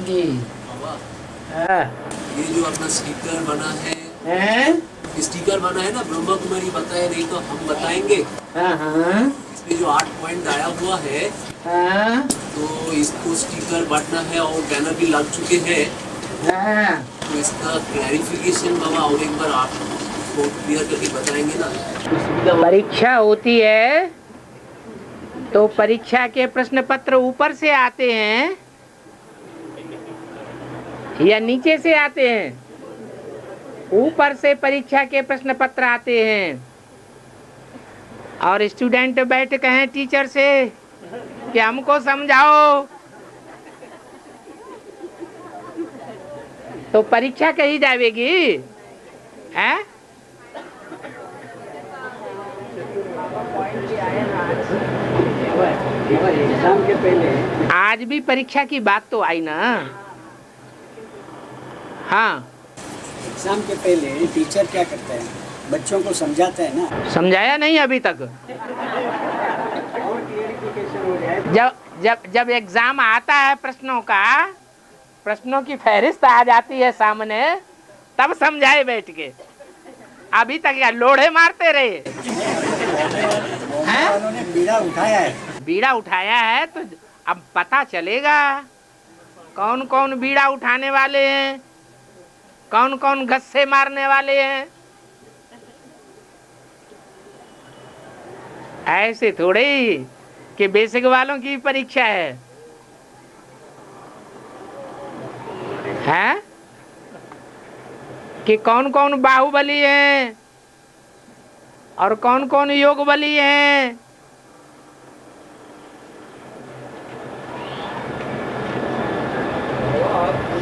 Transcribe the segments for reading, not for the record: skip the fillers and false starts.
जी। हाँ। ये जो अपना स्टिकर बना है, स्टिकर बना है ना, ब्रह्मा कुमारी बताए, नहीं तो हम बताएंगे। हाँ। इसमें जो 8 पॉइंट आया हुआ है, हाँ। तो इसको स्टिकर बांटना है और बैनर भी लग चुके हैं। हाँ। तो इसका क्लैरिफिकेशन बाबा और एक बार आपको क्लियर करके बताएंगे ना। परीक्षा होती है तो परीक्षा के प्रश्न पत्र ऊपर से आते हैं या नीचे से आते हैं? ऊपर से परीक्षा के प्रश्न पत्र आते हैं और स्टूडेंट बैठ कहें टीचर से कि हमको समझाओ, तो परीक्षा कही जाएगी। हैं? एग्जाम के पहले आज भी परीक्षा की बात तो आई ना। हाँ, एग्जाम के पहले टीचर क्या करते हैं, बच्चों को समझाते हैं ना। समझाया नहीं अभी तक। जब जब जब एग्जाम आता है प्रश्नों का, प्रश्नों की फहरिस्त आ जाती है सामने, तब समझाए बैठ के। अभी तक या लोढ़े मारते रहे। वालों ने बीड़ा उठाया है। बीड़ा उठाया है तो अब पता चलेगा कौन कौन बीड़ा उठाने वाले हैं, कौन कौन गस्से मारने वाले हैं। ऐसे थोड़े ही कि बेसिक वालों की परीक्षा है। हैं? कि कौन कौन बाहुबली हैं और कौन कौन योग बली हैं।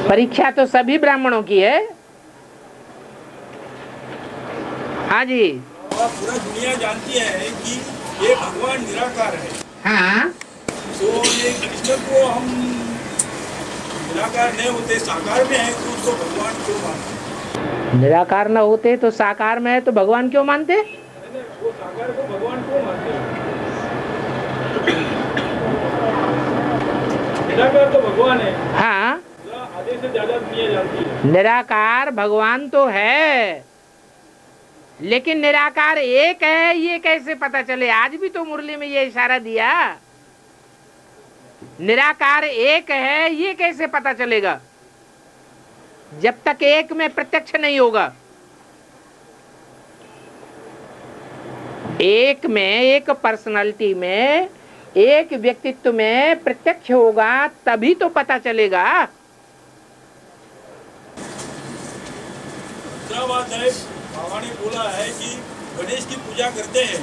परीक्षा तो सभी ब्राह्मणों की है। हाँ जी। पूरा दुनिया जानती है कि ये भगवान निराकार है। हाँ। तो ये कृष्ण को हम निराकार नहीं होते, साकार में है, तो उसको भगवान क्यों मानते? निराकार न होते तो साकार में है तो भगवान क्यों मानते? वो साकार को भगवान क्यों मानते? निराकार तो भगवान है। हाँ, आधे से ज्यादा दुनिया जानती है। निराकार भगवान तो है, लेकिन निराकार एक है ये कैसे पता चले? आज भी तो मुरली में ये इशारा दिया, निराकार एक है ये कैसे पता चलेगा जब तक एक में प्रत्यक्ष नहीं होगा। एक में, एक पर्सनालिटी में, एक व्यक्तित्व में प्रत्यक्ष होगा तभी तो पता चलेगा। दूसरा बात है, बाबा ने बोला है कि गणेश की पूजा करते हैं,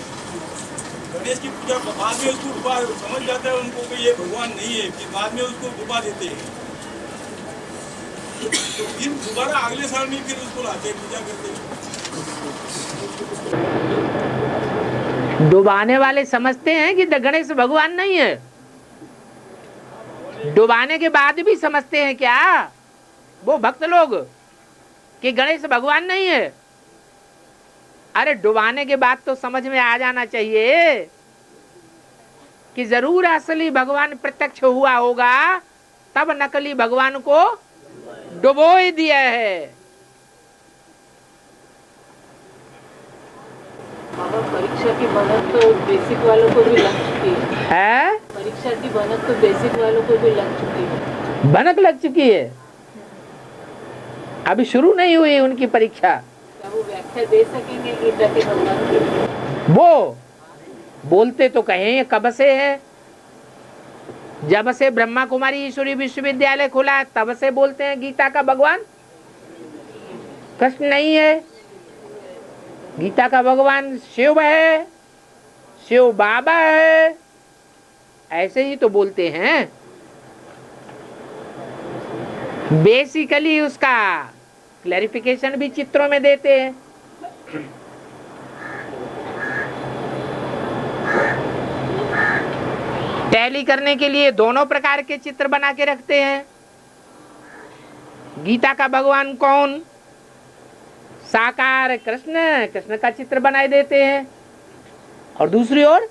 गणेश की पूजा बाद में उसको डुबा, समझ जाता है उनको कि ये भगवान नहीं है, कि बाद में उसको डुबा देते हैं। तो फिर दोबारा अगले साल में फिर उसको लाते हैं, पूजा करते हैं। डुबाने वाले समझते हैं कि गणेश भगवान नहीं है। डुबाने के बाद भी समझते हैं क्या वो भक्त लोग कि गणेश भगवान नहीं है? अरे डुबाने के बाद तो समझ में आ जाना चाहिए कि जरूर असली भगवान प्रत्यक्ष हुआ होगा, तब नकली भगवान को डुबो ही दिया है। परीक्षा की बनत तो बेसिक वालों को भी लग चुकी है। परीक्षा की बनत तो बेसिक वालों को भी लग चुकी है। बनत लग चुकी है, अभी शुरू नहीं हुई उनकी परीक्षा। क्या वो व्याख्या दे सकेंगे गीता के भगवान की? वो बोलते तो कहें कब से है, जब से ब्रह्मा कुमारी ईश्वरी विश्वविद्यालय खुला तब से बोलते हैं गीता का भगवान कृष्ण नहीं है, गीता का भगवान शिव है, शिव बाबा है, ऐसे ही तो बोलते हैं। बेसिकली उसका क्लैरिफिकेशन भी चित्रों में देते हैं। टैली करने के लिए दोनों प्रकार के चित्र बना के रखते हैं। गीता का भगवान कौन? साकार कृष्ण, कृष्ण का चित्र बनाए देते हैं, और दूसरी ओर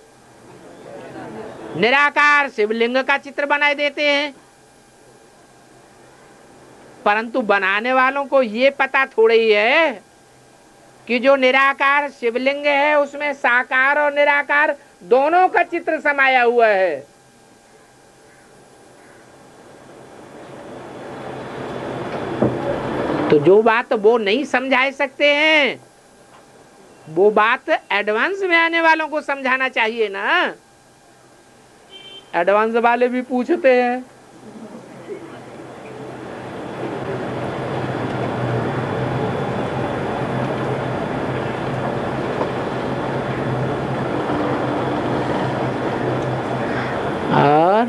निराकार शिवलिंग का चित्र बनाए देते हैं। परंतु बनाने वालों को ये पता थोड़ा ही है कि जो निराकार शिवलिंग है उसमें साकार और निराकार दोनों का चित्र समाया हुआ है। तो जो बात वो नहीं समझा सकते हैं वो बात एडवांस में आने वालों को समझाना चाहिए ना। एडवांस वाले भी पूछते हैं। और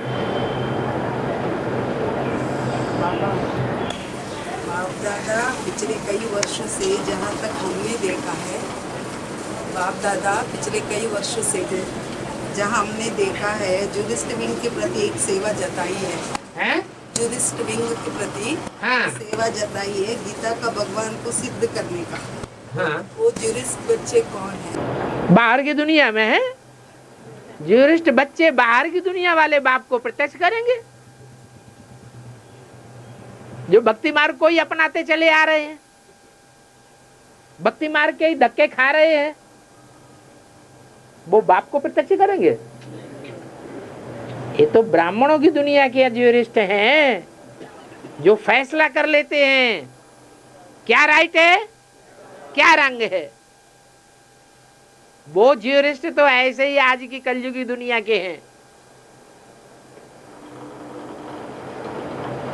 बाप दादा पिछले कई वर्षों से जहाँ तक हमने देखा है, बाप दादा पिछले कई वर्षों से जहाँ हमने देखा है जुडिस्ट विंग के प्रति एक सेवा जताई है, जुडिस्ट विंग के प्रति सेवा जताई है गीता का भगवान को सिद्ध करने का। वो जुरिस्ट बच्चे कौन है? बाहर की दुनिया में है। ज्यूरिस्ट बच्चे बाहर की दुनिया वाले बाप को प्रत्यक्ष करेंगे, जो भक्ति मार्ग को ही अपनाते चले आ रहे हैं, भक्ति मार्ग के ही धक्के खा रहे हैं, वो बाप को प्रत्यक्ष करेंगे। ये तो ब्राह्मणों की दुनिया के ज्यूरिस्ट हैं जो फैसला कर लेते हैं क्या राइट है क्या रंग है। वो ज्यूरिस्ट तो ऐसे ही आज की कलयुगी दुनिया के हैं।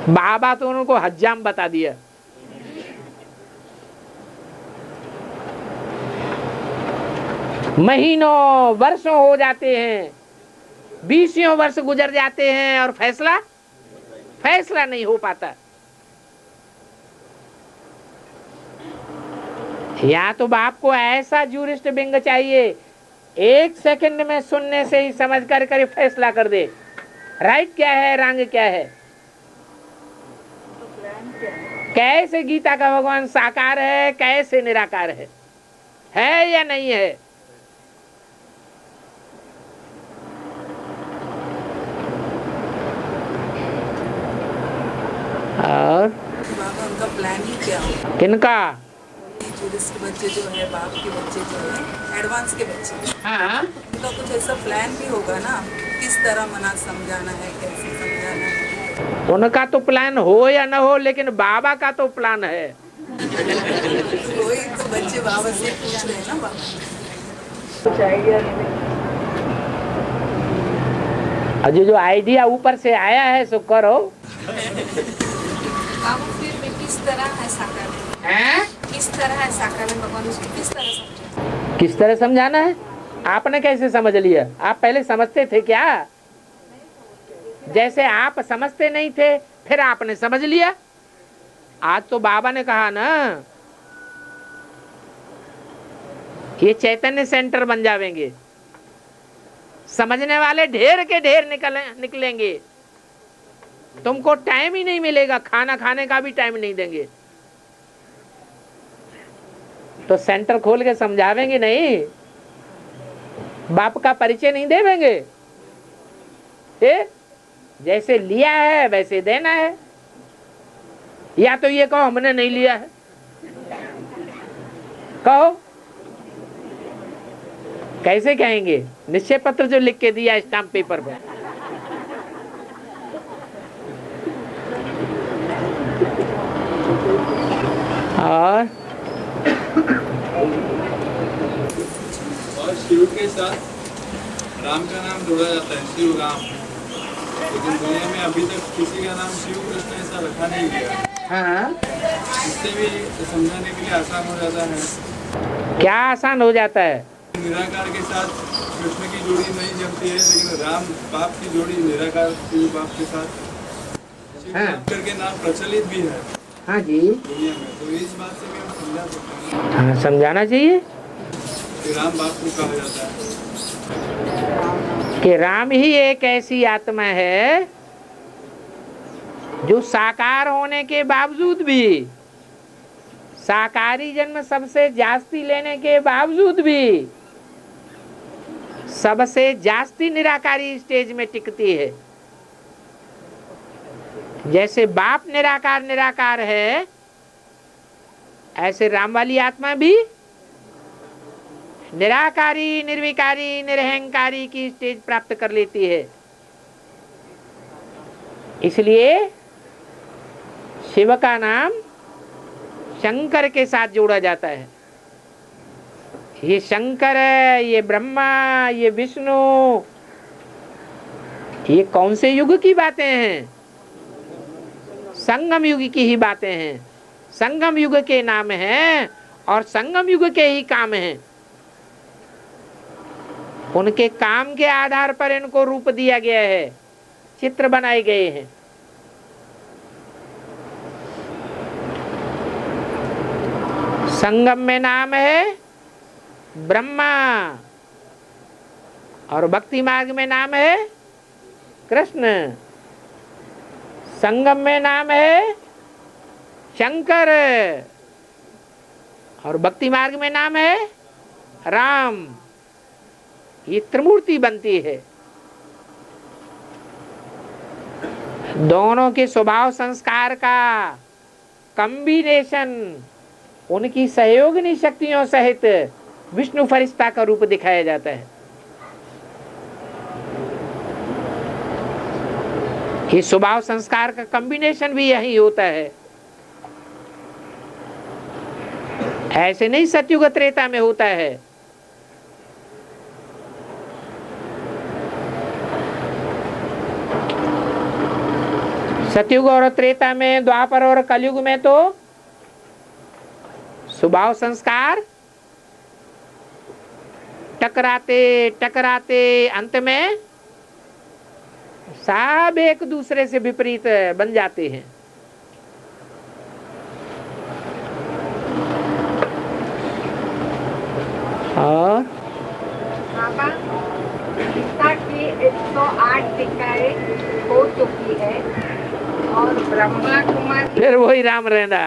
बाबा तो उनको हज्जाम बता दिया। महीनों वर्षों हो जाते हैं, 20 वर्ष गुजर जाते हैं और फैसला नहीं हो पाता। या तो बाप को ऐसा ज्यूरिस्ट बिंग चाहिए 1 सेकंड में सुनने से ही समझ कर फैसला कर दे राइट क्या है रंग क्या है। कैसे गीता का भगवान साकार है कैसे निराकार है या नहीं है। और बाबा उनका प्लान ही क्या हो? किनका? जुडिस्ट बच्चे जो है, बाप के बच्चे जो है, एडवांस के बच्चे, उनका कुछ ऐसा प्लान भी होगा ना, किस तरह मना समझाना है, कैसे समझाना है। उनका तो प्लान हो या ना हो, लेकिन बाबा का तो प्लान है। वही तो बच्चे बाबा से पूछ रहे हैं ना। बाबा कुछ आइडिया नहीं। अजय जो आइडिया ऊपर से आया है सो करो। बाबू फिर भी किस तरह है साकार है? किस तरह है साकार है भगवान, उसको किस तरह समझाना? किस तरह समझाना है? आपने कैसे समझ लिया? आप पहले समझते थे क्या? जैसे आप समझते नहीं थे फिर आपने समझ लिया। आज तो बाबा ने कहा ना ये चैतन्य सेंटर बन जाएंगे, समझने वाले ढेर के ढेर निकलेंगे, तुमको टाइम ही नहीं मिलेगा, खाना खाने का भी टाइम नहीं देंगे। तो सेंटर खोल के समझावेंगे नहीं, बाप का परिचय नहीं देवेंगे। जैसे लिया है वैसे देना है, या तो ये कहो हमने नहीं लिया है, कहो। कैसे कहेंगे? निश्चय पत्र जो लिख के दिया स्टाम्प पेपर पर। और शिव के साथ राम का नाम जोड़ा जाता है, शिव राम, लेकिन दुनिया में अभी तक किसी का नाम शिव कृष्ण ऐसा रखा नहीं गया। इससे भी समझाने के लिए आसान हो जाता है। क्या आसान हो जाता है? निराकार के साथ कृष्ण की जोड़ी नहीं जमती है, लेकिन राम बाप की जोड़ी निराकार शिव बाप के साथ करके नाम प्रचलित भी है। हाँ जी, दुनिया में। तो इस बात से भी हम समझा सकते हैं। हाँ, समझाना चाहिए कि राम बाप को कहा जाता है कि राम ही एक ऐसी आत्मा है जो साकार होने के बावजूद भी, साकारी जन्म सबसे जास्ती लेने के बावजूद भी सबसे जास्ती निराकारी स्टेज में टिकती है। जैसे बाप निराकार निराकार है, ऐसे राम वाली आत्मा भी निराकारी निर्विकारी निरहंकारी की स्टेज प्राप्त कर लेती है। इसलिए शिव का नाम शंकर के साथ जोड़ा जाता है। ये शंकर है, ये ब्रह्मा, ये विष्णु, ये कौन से युग की बातें हैं? संगम युग की ही बातें हैं। संगम युग के नाम हैं और संगम युग के ही काम हैं। उनके काम के आधार पर इनको रूप दिया गया है, चित्र बनाए गए हैं। संगम में नाम है ब्रह्मा और भक्ति मार्ग में नाम है कृष्ण। संगम में नाम है शंकर और भक्ति मार्ग में नाम है राम। ये त्रिमूर्ति बनती है। दोनों के स्वभाव संस्कार का कॉम्बिनेशन, उनकी सहयोगिनी शक्तियों सहित विष्णु फरिश्ता का रूप दिखाया जाता है। ये स्वभाव संस्कार का कॉम्बिनेशन भी यही होता है। ऐसे नहीं सतयुग त्रेता में होता है। सतयुग और त्रेता में, द्वापर और कलयुग में तो स्वभाव संस्कार टकराते टकराते अंत में सब एक दूसरे से विपरीत बन जाते हैं। और बाबा, गीता की 108 टीकाएं हो चुकी है और ब्रह्मा कुमार फिर वही राम रहना।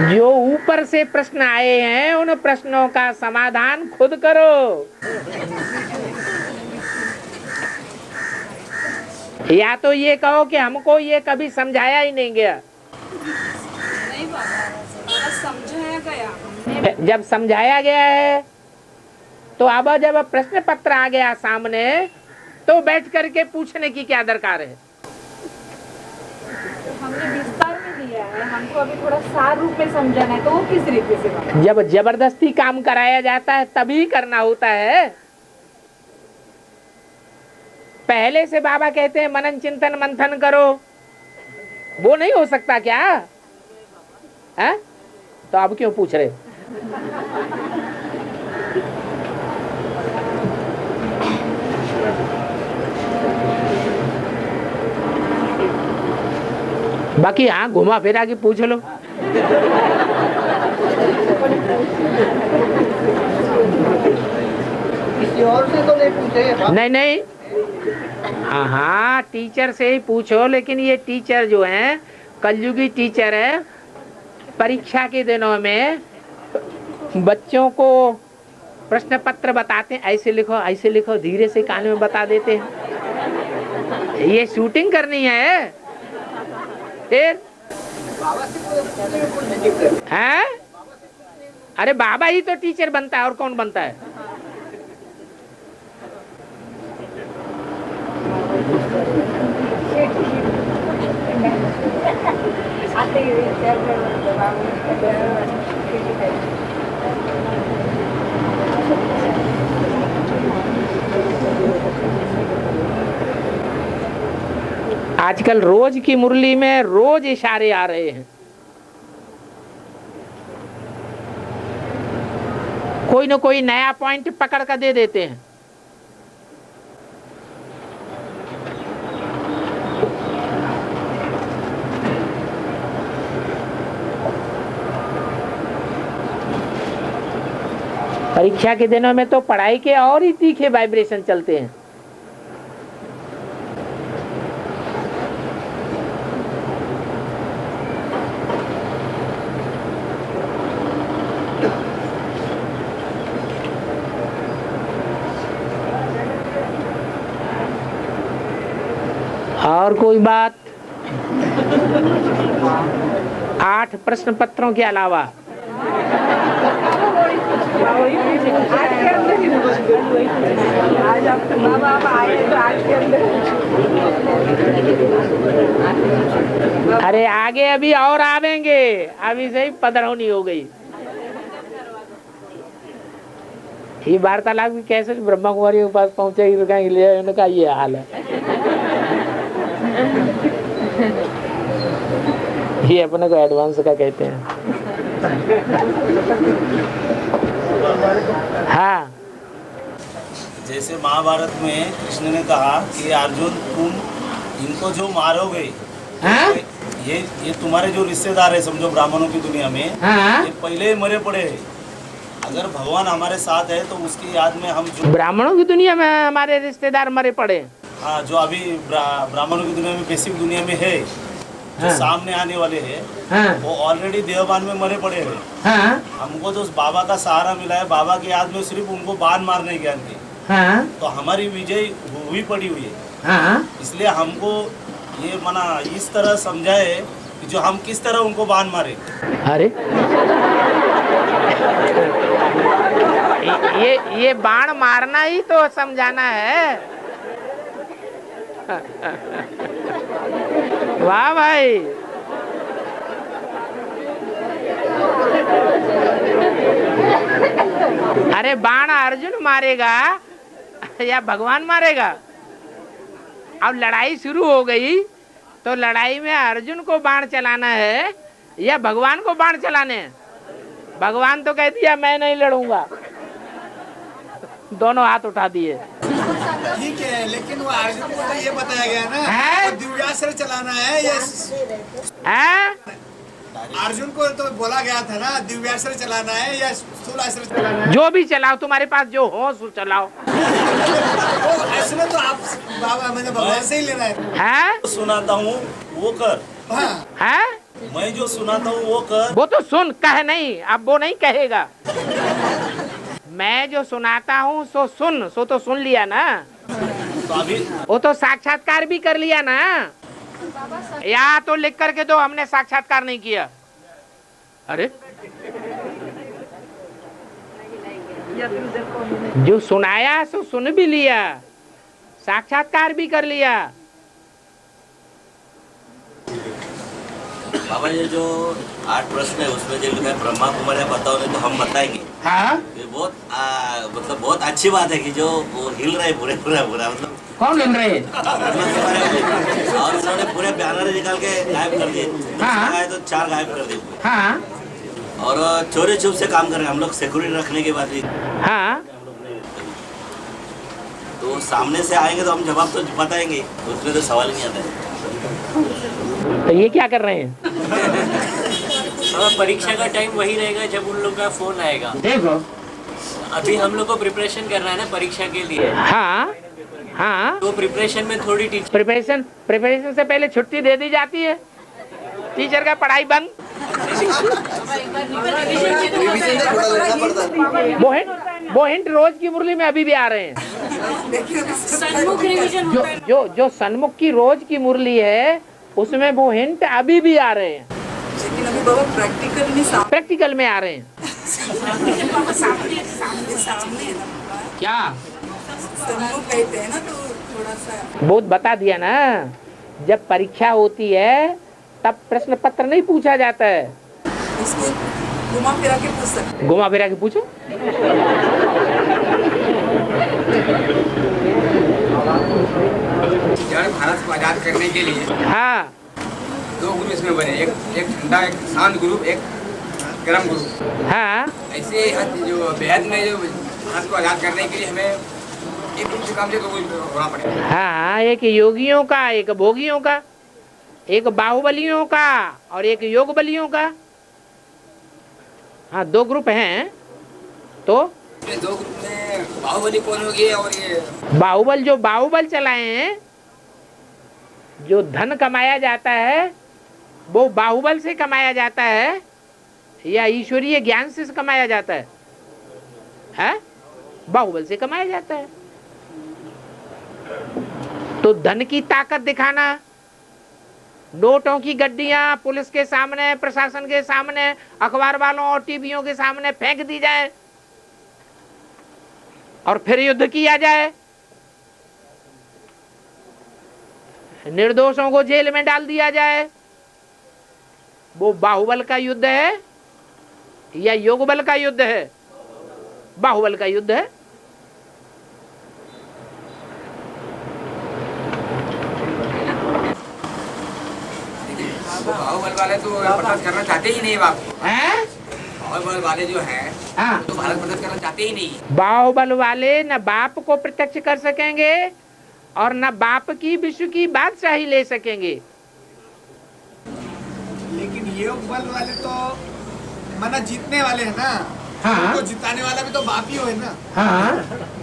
जो ऊपर से प्रश्न आए हैं उन प्रश्नों का समाधान खुद करो। या तो ये कहो कि हमको ये कभी समझाया ही नहीं गया। नहीं बाबा, समझाया गया। जब समझाया गया है तो अब जब प्रश्न पत्र आ गया सामने तो बैठ करके पूछने की क्या दरकार है? हमने विस्तार में दिया है, हमको अभी थोड़ा सार रूप में समझाना है, तो वो किस तरीके से बाबा? जब जबरदस्ती काम कराया जाता है तभी करना होता है। पहले से बाबा कहते हैं मनन चिंतन मंथन करो, वो नहीं हो सकता क्या है? तो अब क्यों पूछ रहे? बाकी हाँ घुमा फिरा के पूछ लो। किसी और से तो नहीं पूछे? नहीं नहीं, हाँ हाँ टीचर से ही पूछो। लेकिन ये टीचर जो है कलयुगी टीचर है। परीक्षा के दिनों में बच्चों को प्रश्न पत्र बताते हैं, ऐसे लिखो धीरे से कान में बता देते हैं। ये शूटिंग करनी है। फिर हैं? अरे बाबा ही तो टीचर बनता है, और कौन बनता है? आजकल रोज की मुरली में रोज इशारे आ रहे हैं। कोई न कोई नया पॉइंट पकड़ कर दे देते हैं। परीक्षा के दिनों में तो पढ़ाई के और ही तीखे वाइब्रेशन चलते हैं। और कोई बात? 8 प्रश्न पत्रों के अलावा आज आप बाबा आए तो आज के अंदर अरे आगे अभी और आवेंगे, अभी से ही पधरौनी हो गई। ये वार्तालाप भी कैसे ब्रह्मा कुमारी के पास पहुंचेगी तो कहेंगे ले उनका ये हाल है। ये अपने को एडवांस का कहते हैं। हाँ, जैसे महाभारत में कृष्ण ने कहा कि अर्जुन तुम इनको जो मारोगे, हाँ? ये तुम्हारे जो रिश्तेदार है समझो ब्राह्मणों की दुनिया में, हाँ? ये पहले ही मरे पड़े हैं। अगर भगवान हमारे साथ है तो उसकी याद में हम जो ब्राह्मणों की दुनिया में हमारे रिश्तेदार मरे पड़े। हाँ, जो अभी ब्राह्मणों की दुनिया में बेसिक दुनिया में है, जो हाँ। सामने आने वाले हैं, हाँ? वो ऑलरेडी देवबान में मरे पड़े हैं। हाँ? हमको तो उस बाबा का सहारा मिला है, बाबा की याद में सिर्फ उनको बाण मारने ज्ञान थी। हाँ? तो हमारी विजय हुई पड़ी हुई है। हाँ? इसलिए हमको ये मना इस तरह समझाए कि जो हम किस तरह उनको बाण मारे। अरे ये बाण मारना ही तो समझाना है। वाह भाई, अरे बाण अर्जुन मारेगा या भगवान मारेगा? अब लड़ाई शुरू हो गई तो लड़ाई में अर्जुन को बाण चलाना है या भगवान को बाण चलाने हैं? भगवान तो कह दिया मैं नहीं लड़ूंगा, दोनों हाथ उठा दिए। ठीक है, लेकिन वो अर्जुन को तो ये बताया गया ना, है? दिव्यास्त्र चलाना है ये अर्जुन को तो बोला गया था ना, दिव्यास्त्र चलाना है या स्थूलास्त्र चलाना है? जो भी चलाओ, तुम्हारे पास जो हो सो चलाओ। ऐसे तो आप बाबा मैंने भगवान से ही लेना है। सुनाता हूँ वो कर। है? मैं जो सुनाता हूँ वो कर। वो तो सुन, कह नहीं, अब वो नहीं कहेगा। मैं जो सुनाता हूँ सो सुन, सो तो सुन लिया ना, तो अभी वो तो साक्षात्कार भी कर लिया ना। या तो लिख करके दो हमने साक्षात्कार नहीं किया। अरे जो सुनाया सो सुन भी लिया, साक्षात्कार भी कर लिया। बाबा ये जो 8 प्रश्न है उसमें जो लिखा है ब्रह्मा कुमारी बताओ नहीं तो हम बताएंगे। हाँ? ये बहुत मतलब बहुत अच्छी बात है कि जो वो हिल रहे पूरे पूरा मतलब कौन हिल रहे? और उन्होंने पूरे बैनर निकाल के गायब कर दिए। हाँ? तो 4 गायब कर दिए। हाँ? और चोरी छुप से काम कर रहे हैं हम लोग, सिक्योरिटी रखने के बाद भी। हाँ? तो सामने से आएंगे तो हम जवाब तो बताएंगे, उसमें तो सवाल नहीं आता है। तो ये क्या कर रहे हैं? परीक्षा का टाइम वही रहेगा जब उन लोग का फोन आएगा। देखो अभी हम लोग को प्रिपरेशन करना है ना परीक्षा के लिए। हाँ? हाँ? तो प्रिपरेशन में थोड़ी प्रिपरेशन से पहले छुट्टी दे दी जाती है, टीचर का पढ़ाई बंद। वो हिंट रोज की मुरली में अभी भी आ रहे हैं। जो सन्मुख की रोज की मुरली है उसमें वो हिंट अभी भी आ रहे हैं, लेकिन अभी बाबा प्रैक्टिकल में आ रहे हैं। सामने क्या सन्मुख कहते हैं ना, तो थोड़ा सा बहुत बता दिया ना। जब परीक्षा होती है तब प्रश्न पत्र नहीं पूछा जाता है, उसको घुमा फिरा के पूछ सकते। घुमा फिरा के पूछो। भारत को आजाद करने के लिए हाँ 2 ग्रुप इसमें बने, एक ठंडा एक शांत ग्रुप, एक गर्म ग्रुप। हाँ? ऐसे जो बेहद में जो भारत को आजाद करने के लिए हमें एक ग्रुप से काम से 2 ग्रुप होना पड़ेगा। हाँ, एक योगियों का, एक भोगियों का, एक बाहुबलियों का और एक योग बलियों का। हाँ 2 ग्रुप हैं। तो 2 ग्रुप में बाहुबली कौन हो गए? और ये बाहुबल, जो बाहुबल चलाए हैं, जो धन कमाया जाता है वो बाहुबल से कमाया जाता है या ईश्वरीय ज्ञान से कमाया जाता है? है? बाहुबल से कमाया जाता है। तो धन की ताकत दिखाना नोटों की गड्डियां पुलिस के सामने, प्रशासन के सामने, अखबार वालों और टीवियों के सामने फेंक दी जाए और फिर युद्ध किया जाए, निर्दोषों को जेल में डाल दिया जाए। वो बाहुबल का युद्ध है या योगबल का युद्ध है? बाहुबल का युद्ध है। बाहुबल वाले तो बर्दाश्त करना चाहते ही नहीं बाप। बाहुबल वाले जो है तो भारत बर्दाश्त करना चाहते ही नहीं। बाहुबल वाले न बाप को प्रत्यक्ष कर सकेंगे और न बाप की विश्व की बादशाही ले सकेंगे। लेकिन ये बल वाले तो मना जीतने वाले हैं ना। हाँ। तो जिताने वाला भी तो बाप ही हो है ना। हाँ।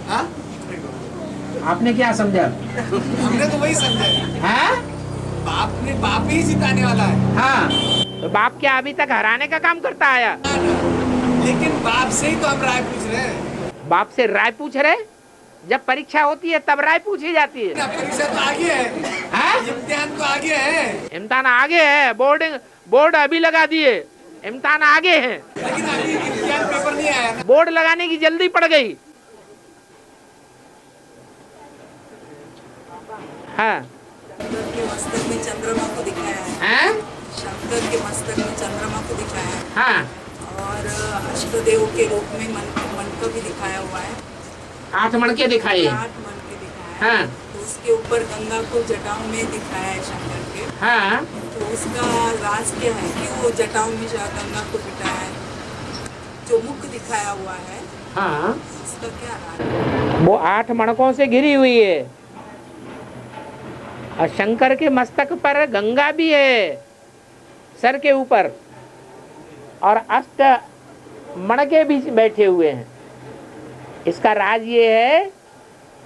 हाँ? आपने क्या समझा? हमने तो वही समझा है। बाप ही जिताने वाला है। हाँ, तो बाप क्या अभी तक हराने का काम करता आया? लेकिन बाप से ही तो हम राय पूछ रहे हैं। बाप से राय पूछ रहे? जब परीक्षा होती है तब राय पूछी जाती है। परीक्षा तो आगे है। इम्तिहान तो आगे है। इम्तिहान आगे है। बोर्ड अभी लगा दिए, इम्तिहान आगे है। लेकिन अभी इम्तिहान पेपर नहीं आया ना। बोर्ड लगाने की जल्दी पड़ गई। हाँ। शंकर के मस्तक में चंद्रमा को दिखाया है। शंकर के मस्तक में चंद्रमा को दिखाया है। हाँ। और अष्टदेव के रूप में मन को भी दिखाया हुआ है। 8 मणके दिखाए। 8 मणके दिखाए। हाँ। तो उसके ऊपर गंगा को जटाओं में दिखाया है शंकर के। हाँ। तो उसका राज क्या है कि वो जटाओं में गंगा को बिठाया है, जो मुख दिखाया हुआ है। हाँ। उसका क्या राज? वो 8 मणकों से घिरी हुई है और शंकर के मस्तक पर गंगा भी है सर के ऊपर, और 8 मणके भी बैठे हुए हैं। इसका राज ये है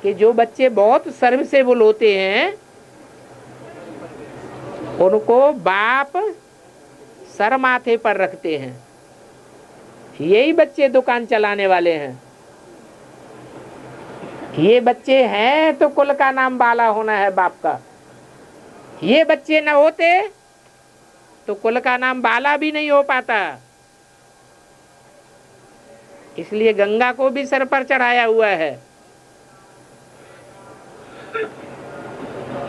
कि जो बच्चे बहुत सर्विसेबल होते हैं उनको बाप सर माथे पर रखते हैं। यही बच्चे दुकान चलाने वाले हैं। ये बच्चे हैं तो कुल का नाम बाला होना है बाप का। ये बच्चे न होते तो कुल का नाम बाला भी नहीं हो पाता। इसलिए गंगा को भी सर पर चढ़ाया हुआ है।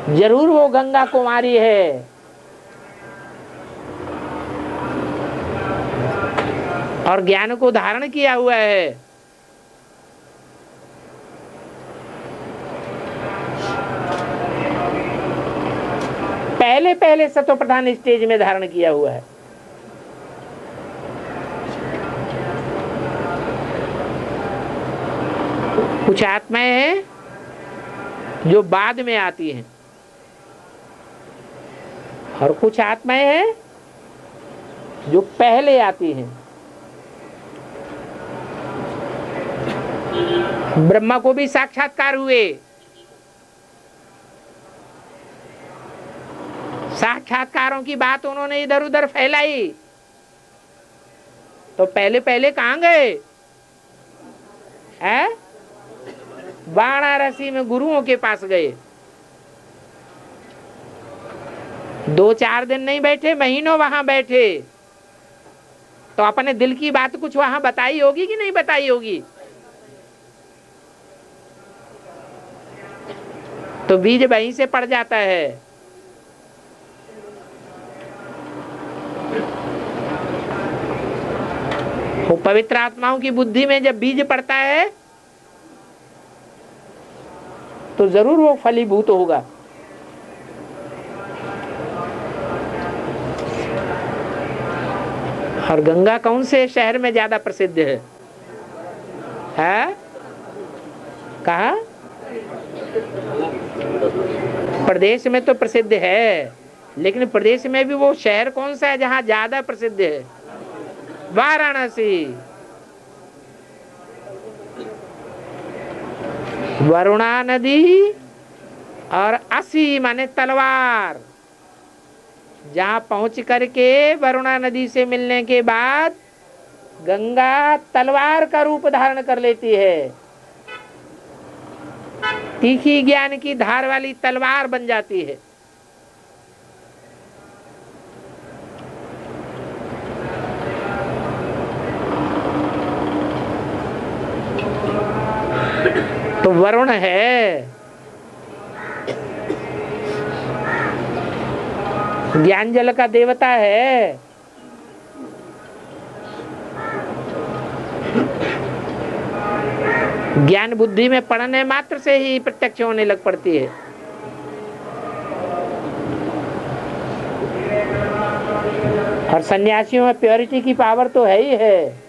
जरूर वो गंगा कुमारी है। और ज्ञान को धारण किया हुआ है। पहले सतो प्रधान स्टेज में धारण किया हुआ है। कुछ आत्माएं हैं जो बाद में आती हैं और कुछ आत्माएं हैं जो पहले आती हैं। ब्रह्मा को भी साक्षात्कार हुए। साक्षात्कारों की बात उन्होंने इधर उधर फैलाई तो पहले कहाँ गए? हैं? वाराणसी में गुरुओं के पास गए। 2-4 दिन नहीं बैठे, महीनों वहां बैठे। तो अपने दिल की बात कुछ वहां बताई होगी कि नहीं बताई होगी? तो बीज वहीं से पड़ जाता है। वो पवित्र आत्माओं की बुद्धि में जब बीज पड़ता है तो जरूर वो फलीभूत होगा। और गंगा कौन से शहर में ज्यादा प्रसिद्ध है? कहा? प्रदेश में तो प्रसिद्ध है, लेकिन प्रदेश में भी वो शहर कौन सा है जहां ज्यादा प्रसिद्ध है? वाराणसी। वरुणा नदी और 80 माने तलवार। जहां पहुंच करके वरुणा नदी से मिलने के बाद गंगा तलवार का रूप धारण कर लेती है। तीखी ज्ञान की धार वाली तलवार बन जाती है। तो वरुण है, ज्ञान जल का देवता है। ज्ञान बुद्धि में पढ़ने मात्र से ही प्रत्यक्ष होने लग पड़ती है। और सन्यासियों में प्योरिटी की पावर तो है ही है।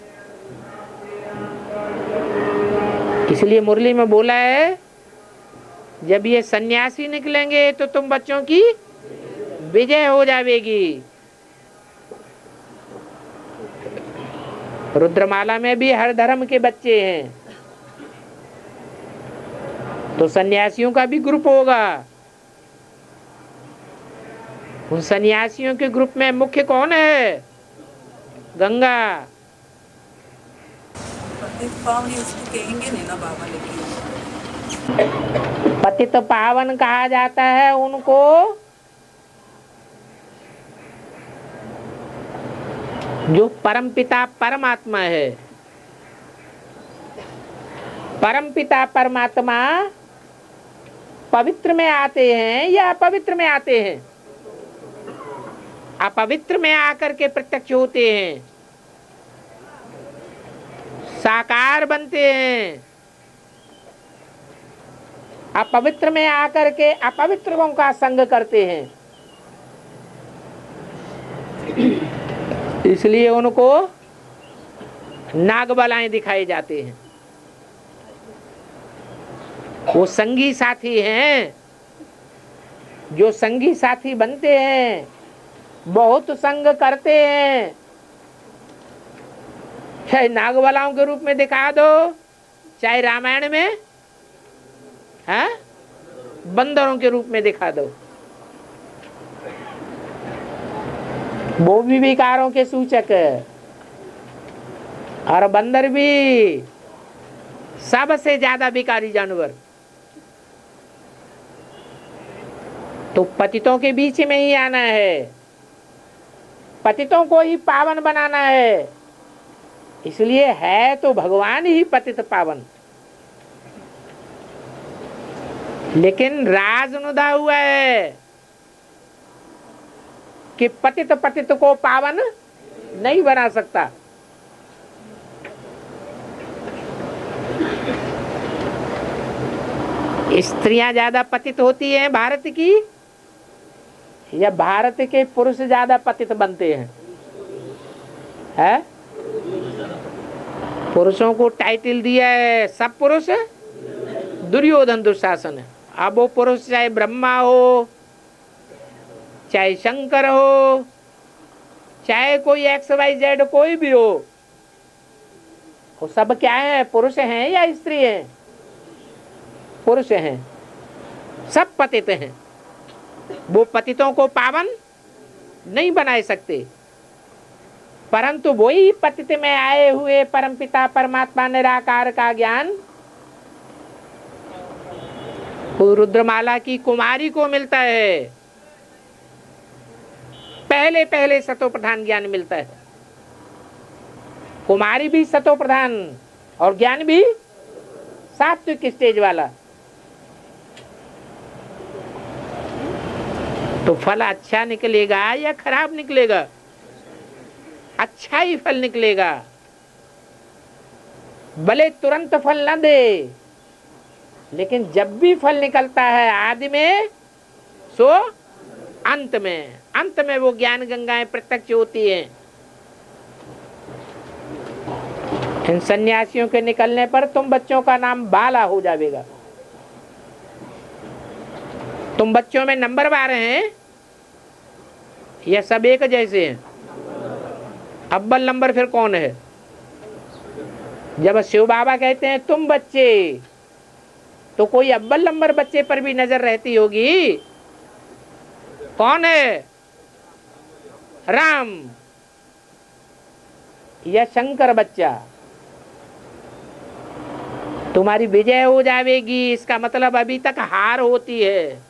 इसलिए मुरली में बोला है, जब ये सन्यासी निकलेंगे तो तुम बच्चों की विजय हो जाएगी। रुद्रमाला में भी हर धर्म के बच्चे हैं, तो सन्यासियों का भी ग्रुप होगा। उन सन्यासियों के ग्रुप में मुख्य कौन है? गंगा। कहेंगे नहीं ना बाबा, लेकिन पतित पावन कहा जाता है उनको जो परमपिता परमात्मा है। परमपिता परमात्मा पवित्र में आते हैं या अपवित्र में आते हैं? अपवित्र में आकर के प्रत्यक्ष होते हैं, साकार बनते हैं। अपवित्र में आकर के अपवित्रों का संग करते हैं। इसलिए उनको नागबलाएं दिखाए जाते हैं। वो संगी साथी हैं। जो संगी साथी बनते हैं, बहुत संग करते हैं। चाहे नागबलाओं के रूप में दिखा दो, चाहे रामायण में बंदरों के रूप में दिखा दो, वो भी विकारों के सूचक है। और बंदर भी सबसे ज्यादा विकारी जानवर। तो पतितों के बीच में ही आना है, पतितों को ही पावन बनाना है। इसलिए है तो भगवान ही पतित पावन, लेकिन राज नुदा हुआ है कि पतित पतित को पावन नहीं बना सकता। स्त्रियां ज्यादा पतित होती हैं भारत की, या भारत के पुरुष ज्यादा पतित बनते हैं? पुरुषों को टाइटल दिया है सब पुरुष दुर्योधन दुशासन है। अब वो पुरुष चाहे ब्रह्मा हो, चाहे शंकर हो, चाहे कोई XYZ कोई भी हो, वो सब क्या है? पुरुष हैं या स्त्री हैं? पुरुष हैं। सब पतित हैं। वो पतितों को पावन नहीं बना सकते, परंतु वही पतित में आए हुए परमपिता परमात्मा निराकार का ज्ञान रुद्रमाला की कुमारी को मिलता है। पहले पहले सतो प्रधान ज्ञान मिलता है। कुमारी भी सतो प्रधान और ज्ञान भी सात्विक स्टेज वाला। तो फल अच्छा निकलेगा या खराब निकलेगा? अच्छा ही फल निकलेगा। भले तुरंत फल न दे, लेकिन जब भी फल निकलता है आदि में सो अंत में, अंत में वो ज्ञान गंगाएं प्रत्यक्ष होती हैं। इन सन्यासियों के निकलने पर तुम बच्चों का नाम बाला हो जाएगा। तुम बच्चों में नंबर 12 हैं या सब एक जैसे हैं? अव्वल नंबर फिर कौन है? जब शिव बाबा कहते हैं तुम बच्चे, तो कोई अव्वल नंबर बच्चे पर भी नजर रहती होगी। कौन है? राम या शंकर बच्चा। तुम्हारी विजय हो जाएगी। इसका मतलब अभी तक हार होती है।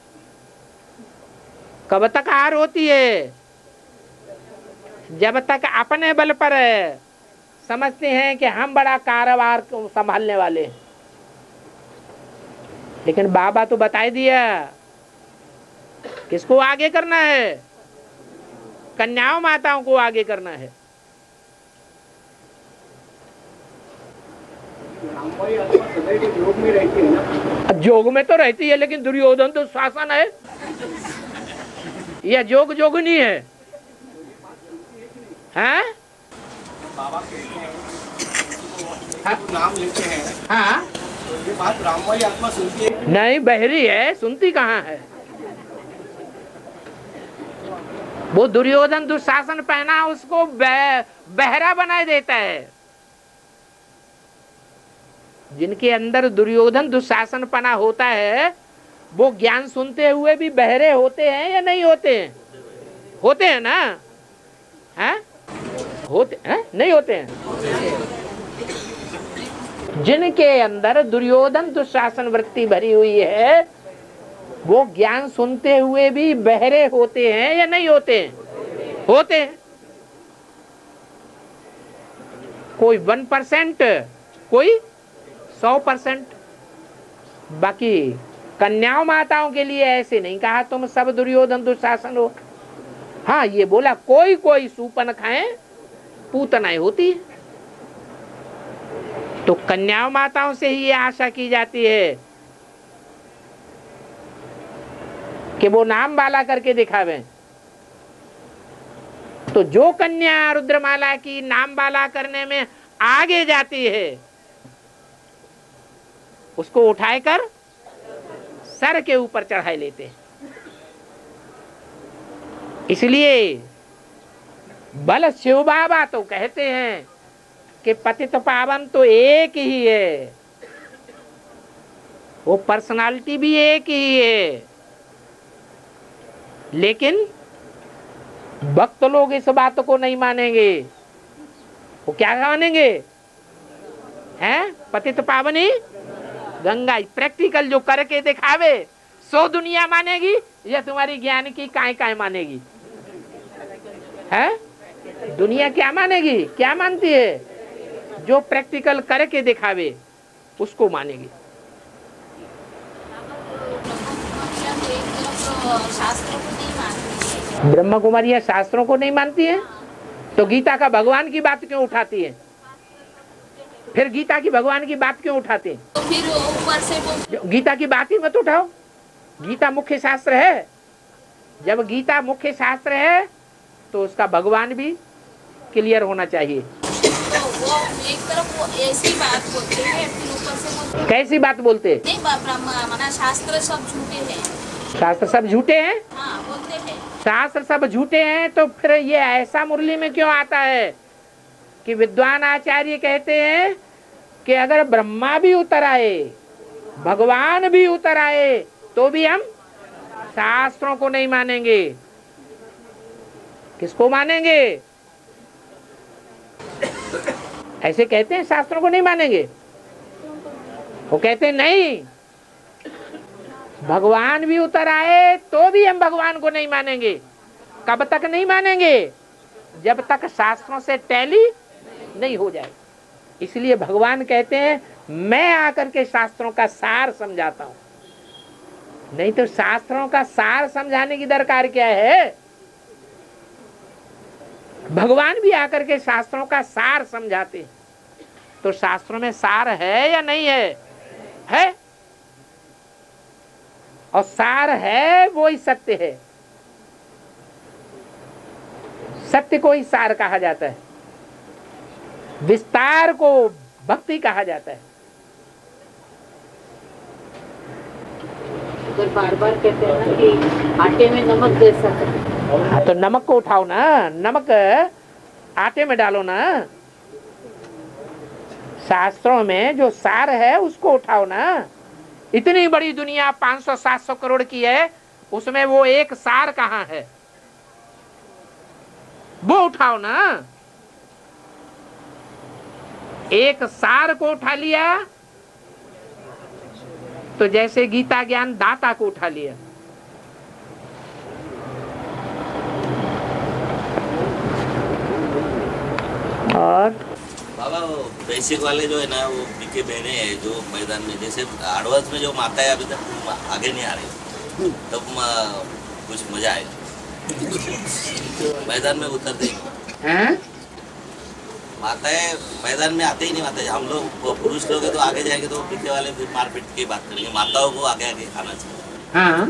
कब तक हार होती है? जब तक अपने बल पर समझते हैं कि हम बड़ा कारोबार संभालने वाले हैं। लेकिन बाबा तो बता दिया किसको आगे करना है, कन्याओं माताओं को आगे करना है। जोग में रहती है ना, जोग में तो रहती है, लेकिन दुर्योधन तो शासन है, यह जोग जोगनी है। हाँ? बाबा कहते हैं तो नाम लेते हैं, हाँ? तो ये बात रामवाई आत्मा सुनती है? नहीं, बहरी है, सुनती कहाँ है। वो दुर्योधन दुशासन पहना उसको बहरा बना देता है। जिनके अंदर दुर्योधन दुशासन पना होता है वो ज्ञान सुनते हुए भी बहरे होते हैं या नहीं होते हैं? होते हैं ना? हैं? होते हैं? नहीं होते हैं? जिनके अंदर दुर्योधन दुशासन वृत्ति भरी हुई है वो ज्ञान सुनते हुए भी बहरे होते हैं या नहीं होते हैं? होते हैं। कोई 1%, कोई 100%। बाकी कन्याओं माताओं के लिए ऐसे नहीं कहा तुम सब दुर्योधन दुशासन हो। हाँ, ये बोला कोई कोई सूपन खाए पूतनाएं होती है। तो कन्याओं माताओं से ही ये आशा की जाती है कि वो नाम बाला करके दिखावे। तो जो कन्या रुद्रमाला की नाम बाला करने में आगे जाती है उसको उठाए कर सर के ऊपर चढ़ाए लेते हैं। इसलिए बल शिव बाबा तो कहते हैं कि पतित पावन तो एक ही है, वो पर्सनालिटी भी एक ही है। लेकिन भक्त लोग इस बात को नहीं मानेंगे। वो क्या मानेंगे? हैं? पतित पावनी गंगा। प्रैक्टिकल जो करके दिखावे सो दुनिया मानेगी या तुम्हारी ज्ञान की काय मानेगी? है? दुनिया क्या मानेगी? क्या मानती है? जो प्रैक्टिकल करके दिखावे उसको मानेगी। ब्रह्म कुमारियां शास्त्रों को नहीं मानती है तो गीता का भगवान की बात क्यों उठाती है? फिर गीता की भगवान की बात क्यों उठाते हैं? तो फिर ऊपर से गीता की बात ही मत उठाओ। गीता मुख्य शास्त्र है। जब गीता मुख्य शास्त्र है तो उसका भगवान भी क्लियर होना चाहिए। तो वो एक तरफ वो ऐसी बात बोलते हैं, फिर ऊपर से बोलते कैसी बात बोलते? नहीं माना शास्त्र सब झूठे हैं। शास्त्र सब झूठे हैं? हाँ, बोलते हैं शास्त्र सब झूठे हैं। तो फिर ये ऐसा मुरली में क्यों आता है कि विद्वान आचार्य कहते हैं कि अगर ब्रह्मा भी उतर आए, भगवान भी उतर आए तो भी हम शास्त्रों को नहीं मानेंगे। किसको मानेंगे? ऐसे कहते हैं शास्त्रों को नहीं मानेंगे। वो कहते हैं नहीं, भगवान भी उतर आए तो भी हम भगवान को नहीं मानेंगे। कब तक नहीं मानेंगे? जब तक शास्त्रों से टैली नहीं हो जाए। इसलिए भगवान कहते हैं मैं आकर के शास्त्रों का सार समझाता हूं। नहीं तो शास्त्रों का सार समझाने की दरकार क्या है? भगवान भी आकर के शास्त्रों का सार समझाते हैं। तो शास्त्रों में सार है या नहीं है? है। और सार है वो ही सत्य है। सत्य को ही सार कहा जाता है। विस्तार को भक्ति कहा जाता है। अगर बार बार कहते हैं ना कि आटे में नमक जैसा है। हाँ, तो नमक को उठाओ ना, नमक आटे में डालो ना। शास्त्रों में जो सार है उसको उठाओ ना। इतनी बड़ी दुनिया 500-700 करोड़ की है, उसमें वो एक सार कहाँ है? वो उठाओ ना। एक सार को उठा लिया तो जैसे गीता ज्ञान दाता को उठा लिया। और बाबा वो बेसिक वाले जो है ना वो पीके बहने हैं जो मैदान में, जैसे एडवांस में जो माता है अभी तक आगे नहीं आ रही, तब कुछ मजा आएगा। मैदान में उतर देंगे, माता है मैदान में आते ही नहीं, माता है हम लोग पुरुष लोग हैं तो आगे जाएंगे तो पीके वाले फिर मारपीट की बात करेंगे, माताओं को आगे आगे आना चाहिए। हाँ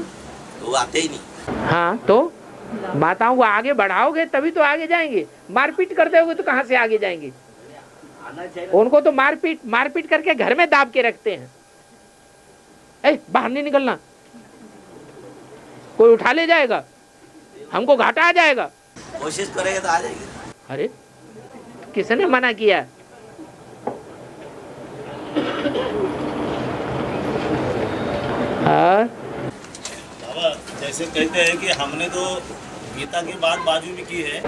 तो वो आते ही नहीं। हाँ तो माताओं को आगे बढ़ाओगे तभी तो आगे जाएंगे, मारपीट करते होगे तो कहाँ से आगे जाएंगे? उनको तो मारपीट करके घर में दाब के रखते हैं। बाहर नहीं निकलना, कोई उठा ले जाएगा, हमको घाटा आ जाएगा। कोशिश करेंगे तो आ जाएंगे। अरे किसने मना किया? बाबा जैसे कहते हैं कि हमने तो गीता की बात बाजू में की है,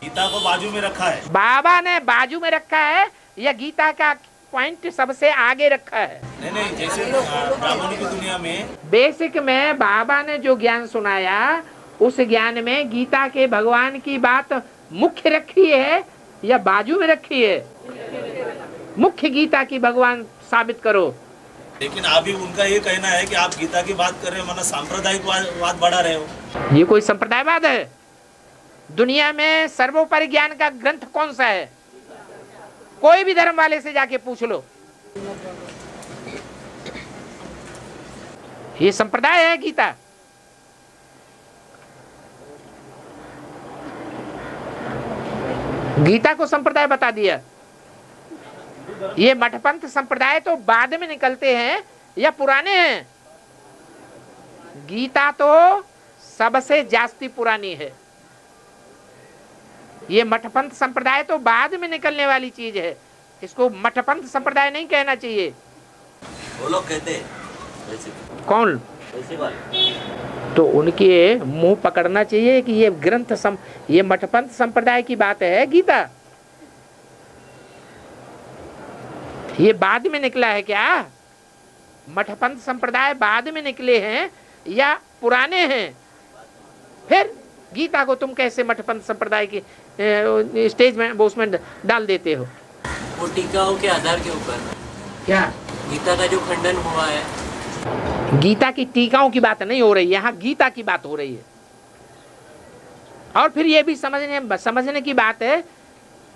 गीता को बाजू में रखा है। बाबा ने बाजू में रखा है या गीता का पॉइंट सबसे आगे रखा है? नहीं, जैसे ब्राह्मणों की दुनिया में बेसिक में बाबा ने जो ज्ञान सुनाया उस ज्ञान में गीता के भगवान की बात मुख्य रखी है या बाजू में रखी है? मुख्य गीता की भगवान साबित करो। लेकिन अभी उनका ये कहना है कि आप गीता की बात कर रहे हो, मतलब सांप्रदायिक बात बढ़ा रहे हो। ये कोई संप्रदायवाद है? दुनिया में सर्वोपरि ज्ञान का ग्रंथ कौन सा है? कोई भी धर्म वाले से जाके पूछ लो। ये संप्रदाय है गीता? गीता को संप्रदाय बता दिया। ये मठपंथ संप्रदाय तो बाद में निकलते हैं या पुराने हैं? गीता तो सबसे जास्ती पुरानी है। ये मठपंथ संप्रदाय तो बाद में निकलने वाली चीज है, इसको मठपंथ संप्रदाय नहीं कहना चाहिए। वो लोग कहते हैं। कौन? तो उनके मुंह पकड़ना चाहिए कि ये ग्रंथ ये मठपंथ संप्रदाय की बात है गीता। ये बाद में निकला है क्या? मठपंथ संप्रदाय बाद में निकले हैं या पुराने हैं? फिर गीता को तुम कैसे मठपंथ संप्रदाय की स्टेज में उसमें डाल देते हो? वो टीकाओं के आधार के ऊपर क्या गीता का जो खंडन हुआ है? गीता की टीकाओं की बात नहीं हो रही, यहाँ गीता की बात हो रही है। और फिर ये भी समझने की बात है,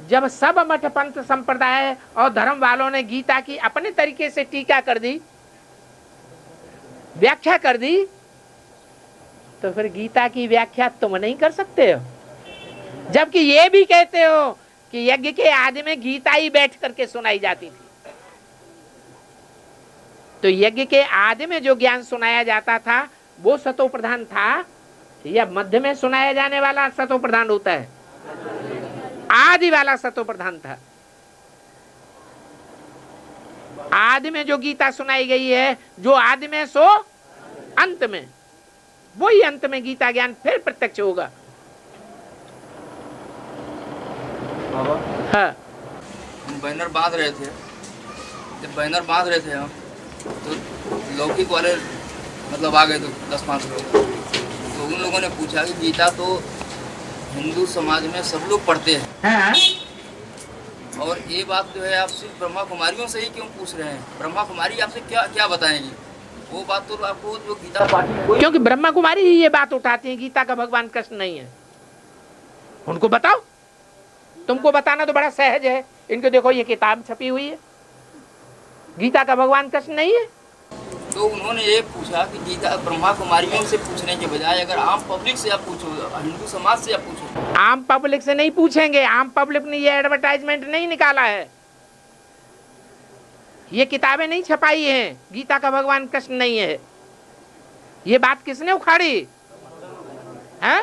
जब सब मठपंथ संप्रदाय और धर्म वालों ने गीता की अपने तरीके से टीका कर दी, व्याख्या कर दी, तो फिर गीता की व्याख्या तुम नहीं कर सकते हो। जबकि ये भी कहते हो कि यज्ञ के आदि में गीता ही बैठ करके सुनाई जाती थी। तो यज्ञ के आदि में जो ज्ञान सुनाया जाता था वो सतो प्रधान था या मध्य में सुनाया जाने वाला सतो प्रधान होता है? आदि वाला सतो प्रधान था। आदि में जो गीता सुनाई गई है, जो आदि में सो अंत में, वही अंत में गीता ज्ञान फिर प्रत्यक्ष होगा। हाँ, हम बैनर बांध रहे थे, जब बैनर बांध रहे थे हम तो लौकिक वाले मतलब आ गए तो 10-5 लोग, तो उन लोगों ने पूछा कि गीता तो हिंदू समाज में सब लोग पढ़ते हैं, हाँ? और ये बात जो है आप सिर्फ ब्रह्मा कुमारियों से ही क्यों पूछ रहे हैं? ब्रह्मा कुमारी आपसे क्या क्या बताएंगी? वो बात तो आपको जो गीता पाठी, क्योंकि ब्रह्मा कुमारी ही ये बात उठाती है गीता का भगवान कृष्ण नहीं है। उनको बताओ, तुमको बताना तो बड़ा सहज है। इनको देखो ये किताब छपी हुई है, गीता का भगवान कृष्ण नहीं है। तो उन्होंने ये पूछा कि गीता ब्रह्मा कुमारियों से पूछने के बजाय अगर आम पब्लिक से आप पूछो, हिंदू समाज से आप पूछो। आम पब्लिक से नहीं पूछेंगे, आम पब्लिक ने ये एडवर्टाइजमेंट नहीं निकाला है, ये किताबें नहीं छपाई हैं, गीता का भगवान कृष्ण नहीं है। ये बात किसने उखाड़ी? हाँ,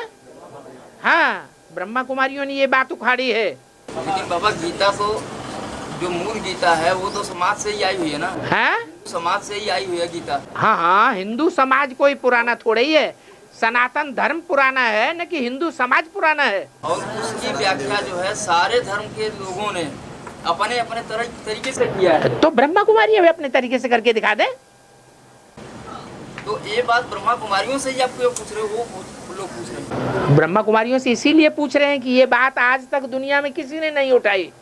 हाँ, ब्रह्मा कुमारियों ने ये बात उखाड़ी है। लेकिन बाबा गीता तो जो मूल गीता है वो तो समाज से ही आई हुई है ना? है, समाज से ही आई हुई है गीता। हाँ हाँ, हिंदू समाज कोई पुराना थोड़ा ही है, सनातन धर्म पुराना है न कि हिंदू समाज पुराना है। और उसकी व्याख्या जो है सारे धर्म के लोगों ने अपने अपने तरीके से किया है। तो ब्रह्मा कुमारी अभी अपने तरीके से करके दिखा दे। तो ये बात ब्रह्मा कुमारियों से ही आप क्यों पूछ रहे हो? वो लोग पूछ रहे हैं। ब्रह्मा कुमारियों से इसीलिए पूछ रहे हैं कि ये बात आज तक दुनिया में किसी ने नहीं उठाई।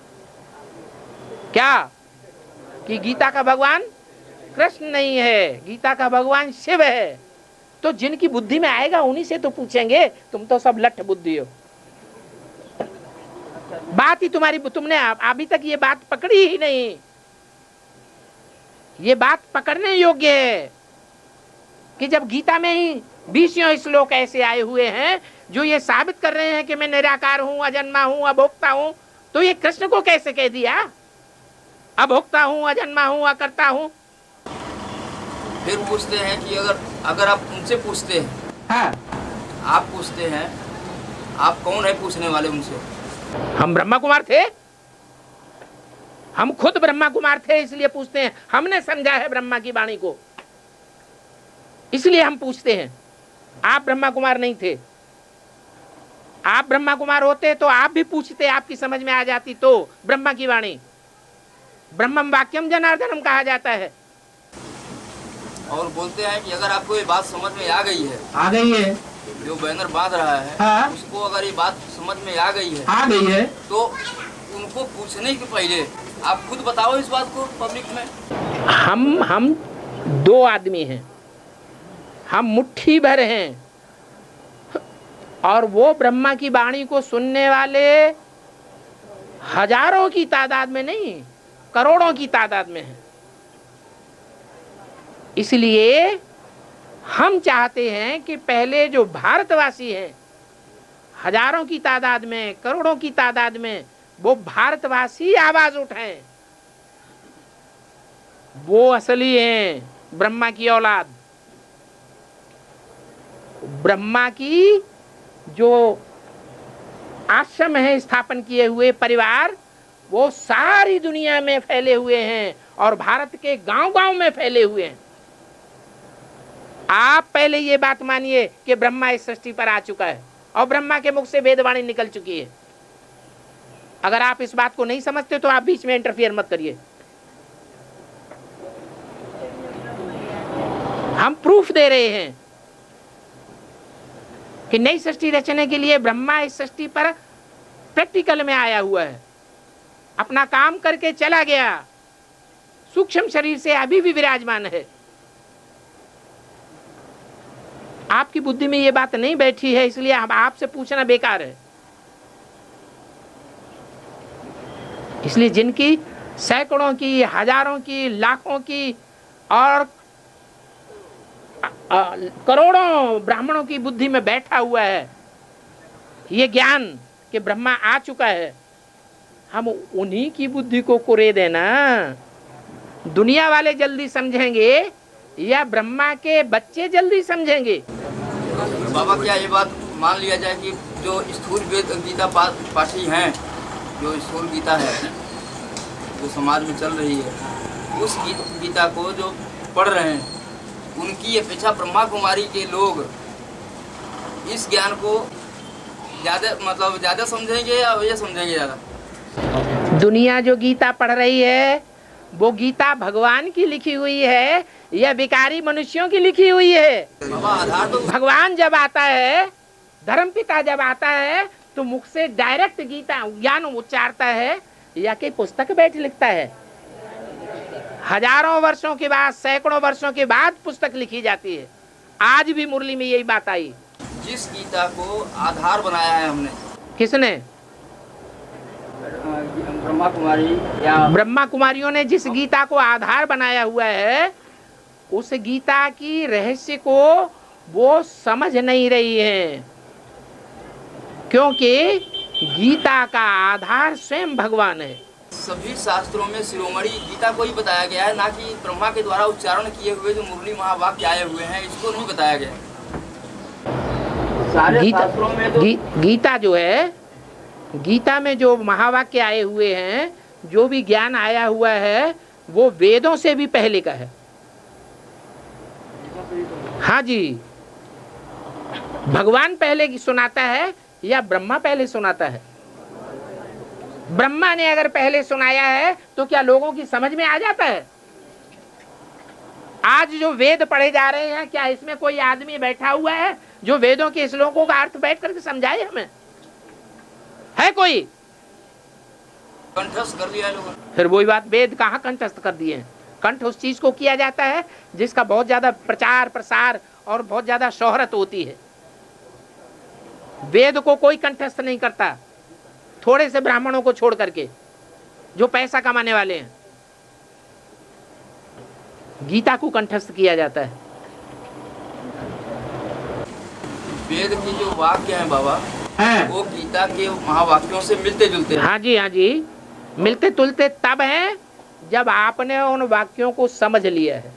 क्या कि गीता का भगवान कृष्ण नहीं है, गीता का भगवान शिव है। तो जिनकी बुद्धि में आएगा उन्हीं से तो पूछेंगे, तुम तो सब लठ बुद्धि हो। बात ही तुम्हारी, तुमने अभी तक ये बात पकड़ी ही नहीं। ये बात पकड़ने योग्य है कि जब गीता में ही 20 श्लोक ऐसे आए हुए हैं जो ये साबित कर रहे हैं कि मैं निराकार हूं, अजन्मा हूं, अभोक्ता हूं, तो ये कृष्ण को कैसे कह दिया अभोक्ता हूं, अजन्मा हूं, अकर्ता हूं? फिर पूछते हैं कि अगर आप उनसे पूछते हैं, हाँ, आप पूछते हैं, आप कौन है पूछने वाले उनसे? हम ब्रह्मा कुमार थे, हम खुद ब्रह्मा कुमार थे, इसलिए पूछते हैं। हमने समझा है ब्रह्मा की वाणी को, इसलिए हम पूछते हैं। आप ब्रह्मा कुमार नहीं थे। आप ब्रह्मा कुमार होते तो आप भी पूछते, आपकी समझ में आ जाती तो ब्रह्मा की वाणी। ब्रह्मम वाक्यम जनार्दनम कहा जाता है। और बोलते हैं कि अगर आपको ये बात समझ में आ गई है, जो बैनर बांध रहा है, हाँ, उसको अगर ये बात समझ में आ गई है, तो उनको पूछने के पहले आप खुद बताओ इस बात को पब्लिक में। हम 2 आदमी हैं, हम मुट्ठी भर हैं, और वो ब्रह्मा की वाणी को सुनने वाले हजारों की तादाद में नहीं, करोड़ों की तादाद में हैं। इसलिए हम चाहते हैं कि पहले जो भारतवासी हैं, हजारों की तादाद में, करोड़ों की तादाद में, वो भारतवासी आवाज उठाएं। वो असली हैं ब्रह्मा की औलाद। ब्रह्मा की जो आश्रम है स्थापन किए हुए परिवार, वो सारी दुनिया में फैले हुए हैं और भारत के गांव-गांव में फैले हुए हैं। आप पहले ये बात मानिए कि ब्रह्मा इस सृष्टि पर आ चुका है और ब्रह्मा के मुख से वेदवाणी निकल चुकी है। अगर आप इस बात को नहीं समझते तो आप बीच में इंटरफियर मत करिए। हम प्रूफ दे रहे हैं कि नई सृष्टि रचने के लिए ब्रह्मा इस सृष्टि पर प्रैक्टिकल में आया हुआ है, अपना काम करके चला गया, सूक्ष्म शरीर से अभी भी विराजमान है। आपकी बुद्धि में ये बात नहीं बैठी है, इसलिए हम आपसे पूछना बेकार है। इसलिए जिनकी सैकड़ों की, हजारों की, लाखों की और करोड़ों ब्राह्मणों की बुद्धि में बैठा हुआ है ये ज्ञान कि ब्रह्मा आ चुका है, हम उन्हीं की बुद्धि को कुरे देना। दुनिया वाले जल्दी समझेंगे या ब्रह्मा के बच्चे जल्दी समझेंगे? बाबा, क्या ये बात मान लिया जाए कि जो स्थूल वेद गीता पाठी हैं, जो स्थूल गीता है जो समाज में चल रही है, उस गीता को जो पढ़ रहे हैं, उनकी अपेक्षा ब्रह्मा कुमारी के लोग इस ज्ञान को ज़्यादा समझेंगे या ये समझेंगे ज़्यादा? दुनिया जो गीता पढ़ रही है वो गीता भगवान की लिखी हुई है या विकारी मनुष्यों की लिखी हुई है? भगवान जब आता है, धर्मपिता जब आता है, तो मुख से डायरेक्ट गीता ज्ञान उच्चारता है या कि पुस्तक बैठ लिखता है? हजारों वर्षों के बाद, सैकड़ों वर्षों के बाद पुस्तक लिखी जाती है। आज भी मुरली में यही बात आई। जिस गीता को आधार बनाया है हमने, किसने? ब्रह्मा कुमारी या ब्रह्मा कुमारियों ने जिस गीता को आधार बनाया हुआ है, उस गीता की रहस्य को वो समझ नहीं रही है, क्योंकि गीता का आधार स्वयं भगवान है। सभी शास्त्रों में शिरोमणि गीता को ही बताया गया है, ना कि ब्रह्मा के द्वारा उच्चारण किए हुए जो मुरली महावाक्य आए हुए हैं, इसको नहीं बताया गया। सारे शास्त्रों में तो गीता जो है, गीता में जो महावाक्य आए हुए हैं, जो भी ज्ञान आया हुआ है, वो वेदों से भी पहले का है। हाँ जी, भगवान पहले की सुनाता है या ब्रह्मा पहले सुनाता है? ब्रह्मा ने अगर पहले सुनाया है तो क्या लोगों की समझ में आ जाता है? आज जो वेद पढ़े जा रहे हैं, क्या इसमें कोई आदमी बैठा हुआ है जो वेदों के श्लोकों का अर्थ बैठ करके समझाए हमें? है कोई? कंठस्थ कर दिया है लोगों ने। फिर वही बात, वेद कहाँ कंठस्थ कर दिए हैं? कंठ उस चीज को किया जाता है जिसका बहुत ज्यादा प्रचार प्रसार और बहुत ज्यादा शोहरत होती है। वेद को कोई कंठस्थ नहीं करता, थोड़े से ब्राह्मणों को छोड़ करके जो पैसा कमाने वाले हैं। गीता को कंठस्थ किया जाता है। वेद की जो वाक्य है बाबा, हाँ। वो गीता के महावाक्यों से मिलते जुलते हैं। हाँ जी, मिलते जुलते तब है जब आपने उन वाक्यों को समझ लिया है,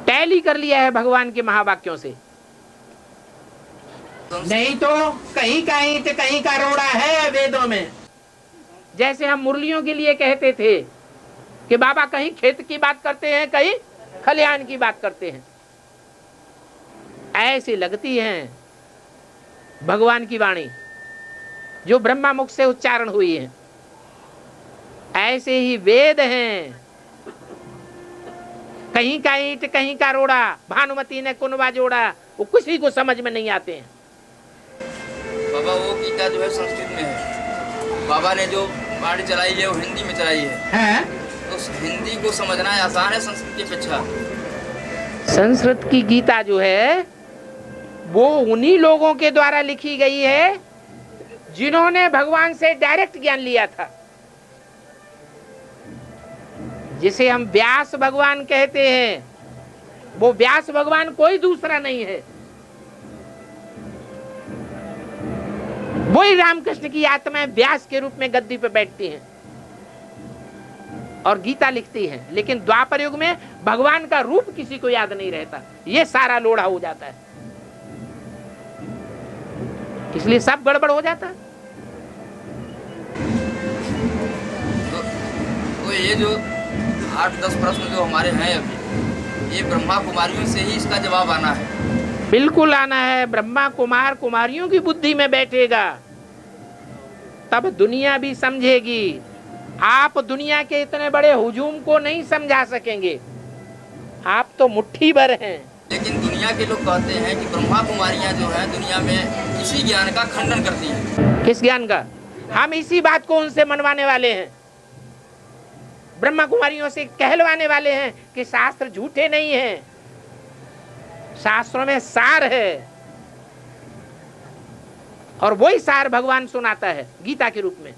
टैली कर लिया है भगवान के महावाक्यों से। नहीं तो कहीं का ईंट कहीं का रोड़ा है वेदों में। जैसे हम मुरलियों के लिए कहते थे कि बाबा कहीं खेत की बात करते हैं, कहीं खलिहान की बात करते हैं, ऐसी लगती हैं भगवान की वाणी जो ब्रह्मा मुख से उच्चारण हुई है। ऐसे ही वेद हैं, कहीं का ईंट कहीं का रोड़ा, भानुमति ने कुनबा जोड़ा, वो किसी को समझ में नहीं आते हैं। बाबा वो गीता जो है संस्कृत में है, बाबा ने जो बाणी चलाई है वो हिंदी में चलाई है। तो हिंदी को समझना आसान है संस्कृत की अपेक्षा। संस्कृत की गीता जो है वो उन्हीं लोगों के द्वारा लिखी गई है जिन्होंने भगवान से डायरेक्ट ज्ञान लिया था, जिसे हम व्यास भगवान कहते हैं। वो व्यास भगवान कोई दूसरा नहीं है, वही रामकृष्ण की आत्मा व्यास के रूप में गद्दी पे बैठती हैं और गीता लिखती हैं। लेकिन द्वापर युग में भगवान का रूप किसी को याद नहीं रहता, ये सारा लोढ़ा हो जाता है, इसलिए सब गड़बड़ हो जाता है। तो ये जो 8-10 प्रश्न जो हमारे हैं अभी, ये ब्रह्मा कुमारियों से ही इसका जवाब आना है। बिल्कुल आना है। ब्रह्मा कुमार कुमारियों की बुद्धि में बैठेगा तब दुनिया भी समझेगी। आप दुनिया के इतने बड़े हुजूम को नहीं समझा सकेंगे, आप तो मुट्ठी भर हैं। लेकिन दुनिया के लोग कहते हैं कि ब्रह्मा कुमारियां जो है दुनिया में इसी ज्ञान का खंडन करती हैं। किस ज्ञान का? हम इसी बात को उनसे मनवाने वाले हैं, ब्रह्मा कुमारियों से कहलवाने वाले हैं कि शास्त्र झूठे नहीं हैं, शास्त्रों में सार है और वही सार भगवान सुनाता है गीता के रूप में।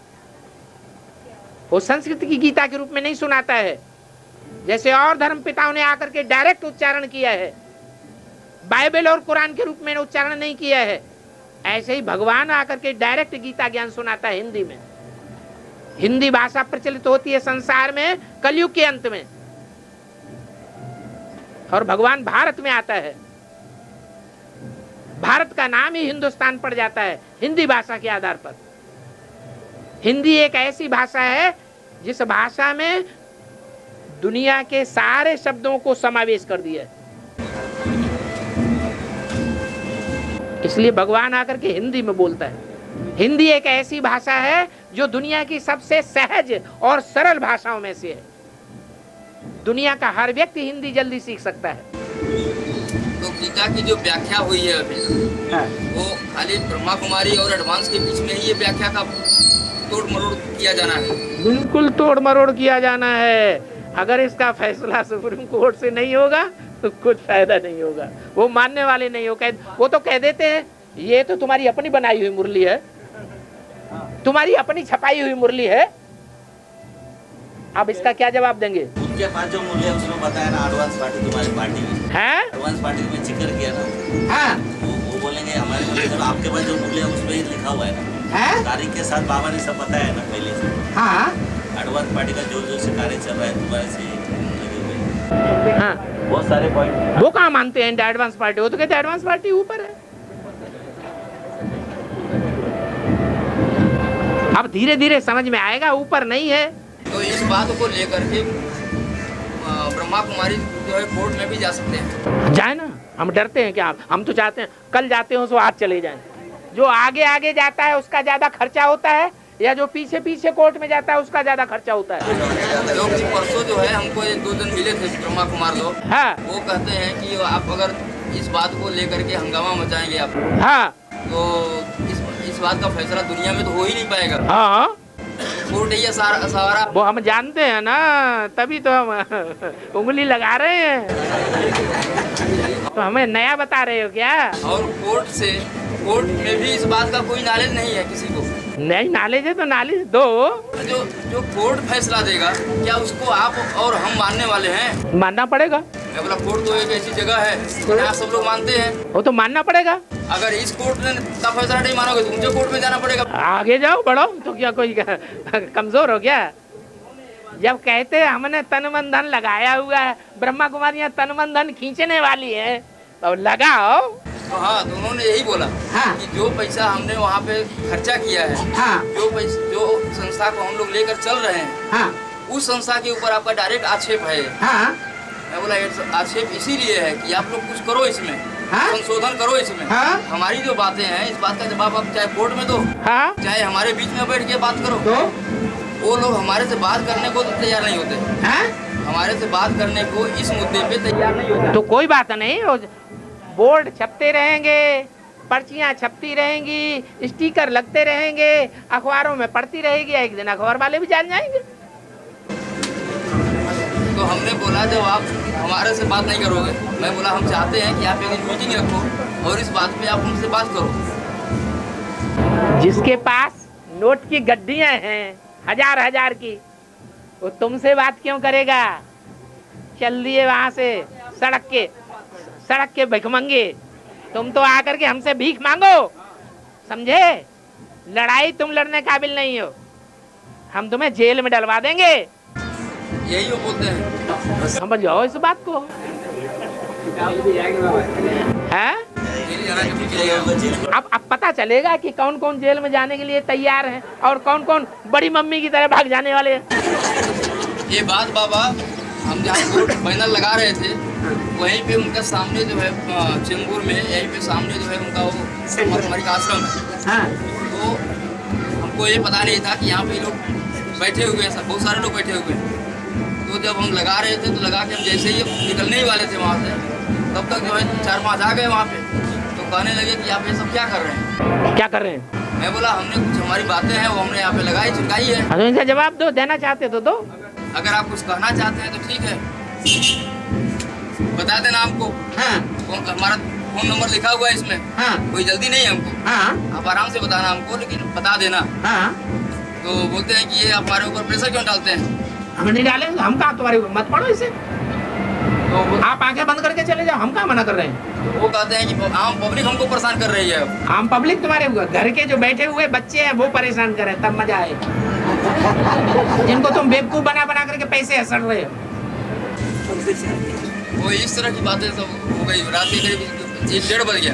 वो संस्कृत की गीता के रूप में नहीं सुनाता है, जैसे और धर्म पिताओं ने आकर के डायरेक्ट उच्चारण किया है, बाइबल और कुरान के रूप में उच्चारण नहीं किया है। ऐसे ही भगवान आकर के डायरेक्ट गीता ज्ञान सुनाता है हिंदी में। हिंदी भाषा प्रचलित होती है संसार में कलयुग के अंत में, और भगवान भारत में आता है। भारत का नाम ही हिंदुस्तान पड़ जाता है हिंदी भाषा के आधार पर। हिंदी एक ऐसी भाषा है जिस भाषा में दुनिया के सारे शब्दों को समावेश कर दिया है, इसलिए भगवान आकर के हिंदी में बोलता है। हिंदी एक ऐसी भाषा है जो दुनिया की सबसे सहज और सरल भाषाओं में से है। दुनिया का हर व्यक्ति हिंदी जल्दी सीख सकता है। तो गीता की जो व्याख्या हुई है अभी, वो खाली ब्रह्मा कुमारी और एडवांस के बीच में ही ये व्याख्या का तोड़ मरोड़ किया जाना है। बिल्कुल तोड़ मरोड़ किया जाना है। अगर इसका फैसला सुप्रीम कोर्ट से नहीं होगा तो कुछ फायदा नहीं होगा, वो मानने वाले नहीं हो। वो तो कह देते हैं ये तो तुम्हारी अपनी बनाई हुई मुरली है, तुम्हारी अपनी छपाई हुई मुरली है। अब इसका क्या जवाब देंगे? उनके पास जो मूल्य उसने बताया ना, एडवांस पार्टी तुम्हारी पार्टी है, एडवांस पार्टी में जिक्र किया ना। हाँ, वो बोलेंगे हमारे मूल्य, आपके पास जो मूल्य है उसमें ही लिखा हुआ है ना, तारीख के साथ बाबा ने सब बताया है ना पहले से। हाँ, एडवांस पार्टी का जो जो से कार्य चल रहा है तुम्हारे से लगे हुए। हाँ, बहुत सारे पॉइंट वो कहाँ मानते हैं एडवांस पार्टी? वो तो कहते हैं एडवांस पार्टी ऊपर है। अब धीरे धीरे समझ में आएगा ऊपर नहीं है। तो इस बात को लेकर के ब्रह्मा कुमारी जो है कोर्ट में भी जा सकते हैं। जाए ना, हम डरते हैं क्या? हम तो चाहते हैं कल जाते हो सो आज चले जाएं। जो आगे आगे जाता है उसका ज्यादा खर्चा होता है, या जो पीछे पीछे कोर्ट में जाता है उसका ज्यादा खर्चा होता है। लोग परसों जो है हमको 1-2 दिन मिले थे ब्रह्मा कुमार लोग। हाँ, वो कहते हैं कि आप अगर इस बात को लेकर के हंगामा मचाएंगे आप, हाँ, तो इस बात का फैसला दुनिया में तो हो ही नहीं पाएगा। हाँ, कोर्ट है सहारा। वो हम जानते हैं ना, तभी तो हम उंगली लगा रहे हैं। तो हमें नया बता रहे हो क्या? और कोर्ट में भी इस बात का कोई नॉलेज नहीं है किसी को। नहीं नॉलेज है तो नॉलेज दो। जो कोर्ट फैसला देगा क्या उसको आप और हम मानने वाले हैं? मानना पड़ेगा। मैं बोला कोर्ट तो एक ऐसी जगह है जहाँ सब लोग मानते हैं, वो तो मानना पड़ेगा। अगर इस कोर्ट ने का फैसला नहीं मानोगे तो मुझे कोर्ट में जाना पड़ेगा। आगे जाओ बढ़ो, तो क्या कोई कमजोर हो क्या? जब कहते हैं हमने तन मन धन लगाया हुआ है, ब्रह्मा कुमारियाँ तन मन धन खींचने वाली है, तो लगाओ। तो हाँ, तो उन्होंने यही बोला कि जो पैसा हमने वहाँ पे खर्चा किया है, जो संस्था को हम लोग लेकर चल रहे हैं, उस संस्था के ऊपर आपका डायरेक्ट आक्षेप है। मैं बोला आक्षेप इसीलिए है कि आप लोग कुछ करो इसमें, संशोधन करो इसमें। हमारी जो बातें हैं इस बात का जवाब आप चाहे कोर्ट में दो, चाहे हमारे बीच में बैठ के बात करो। वो लोग हमारे से बात करने को तो तैयार नहीं होते, हमारे से बात करने को इस मुद्दे पे तैयार नहीं होते। तो कोई बात नहीं, बोर्ड छपते रहेंगे, पर्चियाँ छपती रहेंगी, स्टिकर लगते रहेंगे, अखबारों में पढ़ती रहेगी, एक दिन अखबार वाले भी जान जाएंगे। तो हमने बोला जब आप हमारे से बात नहीं करोगे, मैं बोला हम चाहते हैं कि आप एक मीटिंग रखो और इस बात पे आप हमसे बात करो। जिसके पास नोट की गड्डियाँ हैं हजार की, वो तुमसे बात क्यों करेगा? चल दिए वहाँ से सड़क के भिखमंगे, तुम तो आकर के हमसे भीख मांगो, समझे? लड़ाई तुम लड़ने काबिल नहीं हो, हम तुम्हें जेल में डलवा देंगे। यही वो बोलते हैं, समझ जाओ इस बात को। है अब पता चलेगा कि कौन कौन जेल में जाने के लिए तैयार है और कौन कौन बड़ी मम्मी की तरह भाग जाने वाले हैं। ये बात बाबा हम जहाँ कोर्ट बैनर लगा रहे थे वहीं पे उनका सामने जो है चेंबूर में यहीं पे सामने जो है उनका वो हमारी का आश्रम है। तो हमको ये पता नहीं था कि यहाँ पे लोग बैठे हुए हैं, बहुत सारे लोग बैठे हुए हैं। तो जब हम लगा रहे थे तो लगा के हम जैसे ही निकलने ही वाले थे वहाँ से, तब तक जो है 4-5 आ गए वहाँ पे। तो कहने लगे कि आप ये सब क्या कर रहे हैं? क्या कर रहे हैं? मैं बोला हमने कुछ हमारी बातें हैं वो हमने यहाँ पे लगाई छिड़काई है। तो इनका जवाब दो, देना चाहते तो दो। अगर आप कुछ कहना चाहते हैं तो ठीक है, बता देना हमको। हमारा फोन नंबर लिखा हुआ है इसमें, कोई जल्दी नहीं है हमको, आप आराम से बताना हमको, लेकिन बता देना। तो बोलते हैं कि ये आप हमारे ऊपर प्रेशर क्यों डालते हैं? हम नहीं डालेंगे, हम कहा तुम्हारे ऊपर, मत पढ़ो इसे, तो आप आंखें बंद करके चले जाओ, हम कहाँ मना कर रहे हैं। तो वो कहते हैं कि आम पब्लिक हमको परेशान कर रही है। आम पब्लिक तुम्हारे घर के जो बैठे हुए बच्चे हैं वो परेशान कर रहे हैं, तब मजा आए, जिनको तुम बेवकूफ बना करके पैसे हंसड़ रहे हो। वो इस तरह की बातें सब हो गई। रात के करीब 1-1:30 बज गया।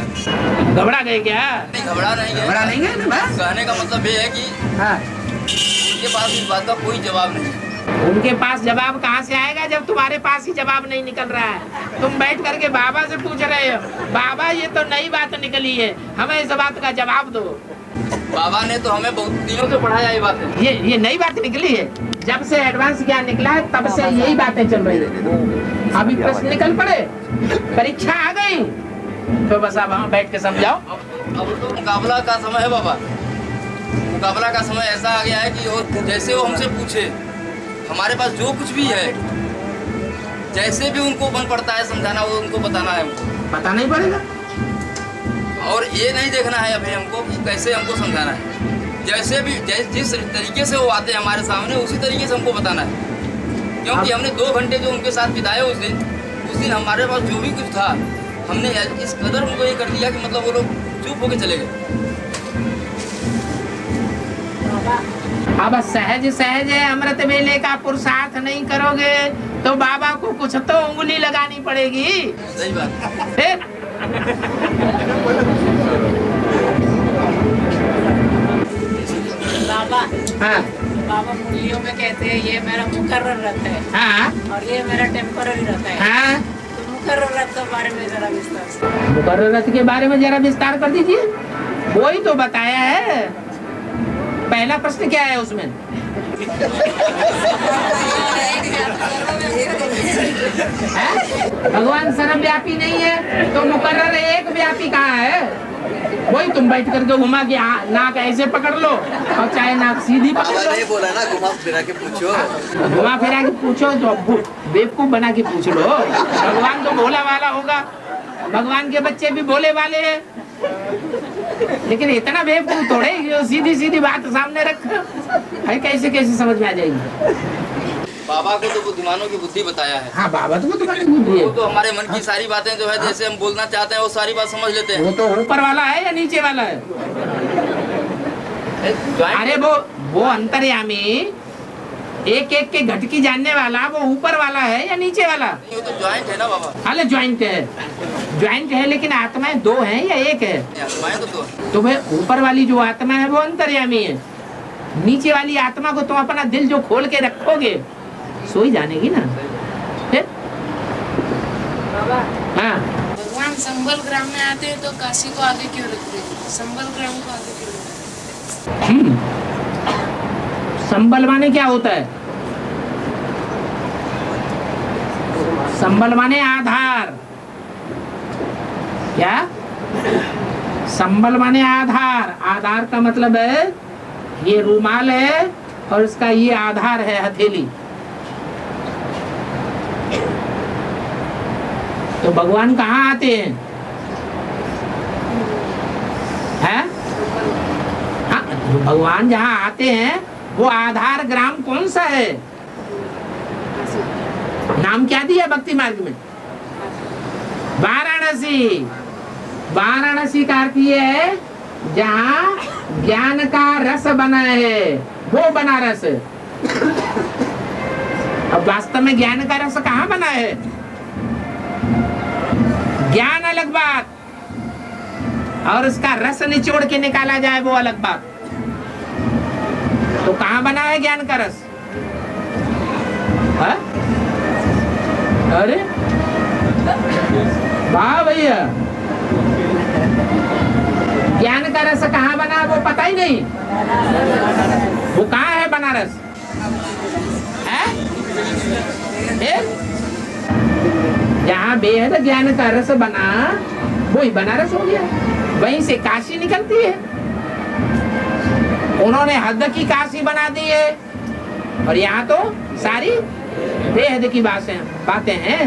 घबरा गए क्या? नहीं, घबरा नहीं गए ना। कहने का मतलब ये है कि उनके पास इस बात का कोई जवाब नहीं है। उनके पास जवाब कहाँ से आएगा जब तुम्हारे पास ही जवाब नहीं निकल रहा है? तुम बैठ करके बाबा से पूछ रहे हो, बाबा ये तो नई बात निकली है, हमें इस बात का जवाब दो। बाबा ने तो हमें बहुत दिनों से पढ़ाया ये बातें। ये नई बात निकली है, जब से एडवांस ज्ञान निकला है तब से यही बातें चल रही है। अभी प्रश्न निकल पड़े, परीक्षा आ गई, तो बस अब वहाँ बैठ के समझाओ। अब तो मुकाबला का समय है बाबा, मुकाबला का समय ऐसा आ गया है कि जैसे वो हमसे पूछे, हमारे पास जो कुछ भी है, जैसे भी उनको मन पड़ता है समझाना, वो उनको बताना है। हमको पता नहीं पड़ेगा, और ये नहीं देखना है अभी हमको कि कैसे हमको समझाना है। जैसे भी जिस तरीके से वो आते हैं हमारे सामने, उसी तरीके से हमको बताना है। क्योंकि हमने 2 घंटे जो उनके साथ बिताए उस दिन हमारे पास जो भी कुछ था, हमने इस कदर उनको ये कर दिया कि मतलब वो लोग चुप होके चले गए। अब सहज अमृत वेले का पुरुषार्थ नहीं करोगे तो बाबा को कुछ तो उंगली लगानी पड़ेगी। सही बात। फिर बाबा बाबा मुरलियों में कहते हैं ये मेरा मुकर्रर रहता है और ये मेरा टेम्पररी रहता है। तो मुकर्रर रथ के बारे में जरा विस्तार से। मुकर्रर रथ के बारे में जरा विस्तार कर दीजिए। वही तो बताया है। पहला प्रश्न क्या है उसमें? भगवान सर्वव्यापी नहीं है तो मुकर्रर एक व्यापी कहाँ है? वही तुम बैठ करके घुमा के नाक ऐसे पकड़ लो और चाहे नाक सीधी पकड़ लो। नहीं बोला ना, घुमा फिरा के पूछो। घुमा फिरा के पूछो तो बेवकूफ बना के पूछ लो। भगवान तो भोला वाला होगा, भगवान के बच्चे भी भोले वाले हैं, लेकिन इतना बेवकूफ थोड़े जो सीधी सीधी बात सामने रख है, कैसे कैसे समझ में आ जाएगी। बाबा को तो बुद्धिमानों की बुद्धि बताया है। हाँ, बाबा तो बुद्धिमान की बुद्धि है। वो तो हमारे मन की सारी बातें जो है जैसे हम बोलना चाहते हैं वो सारी बात समझ लेते हैं। वो तो ऊपर वाला है या नीचे वाला है? अरे वो अंतर्यामी एक एक के घटकी जानने वाला, वो ऊपर वाला है या नीचे वाला? वो तो ज्वाइंट है ना बाबा। अरे ज्वाइंट है, लेकिन आत्माएं दो हैं या एक है? आत्माएं तो दो। तो भाई ऊपर वाली जो आत्मा है वो अंतर्यामी है, नीचे वाली आत्मा को तुम अपना दिल जो खोल के रखोगे सो ही जानेगी ना। फिर हाँ, भगवान संबल ग्राम में आते हैं तो काशी को आगे क्यों रखते हैं? संबल ग्राम को आगे क्यों रखते हैं? संबल माने क्या होता है? संबल माने आधार। क्या? संबल माने आधार। आधार का मतलब है ये रूमाल है और इसका ये आधार है हथेली। तो भगवान कहाँ आते हैं? हैं? हाँ, भगवान जहाँ आते हैं वो आधार ग्राम कौन सा है? नाम क्या दिया भक्ति मार्ग में? वाराणसी। वाराणसी का अर्थ ये है जहाँ ज्ञान का रस बना है, वो बनारस। अब वास्तव में ज्ञान का रस कहाँ बना है? ज्ञान अलग बात और उसका रस निचोड़ के निकाला जाए वो अलग बात। तो कहाँ बना है ज्ञान का रस? हा? अरे वाह भैया, ज्ञान का रस कहाँ बना है वो पता ही नहीं। वो कहाँ है बनारस? जहाँ बेहद ज्ञान का रस बना वही बनारस हो गया। वहीं से काशी निकलती है। उन्होंने हद की काशी बना दी है और यहाँ तो सारी बेहद की बातें हैं।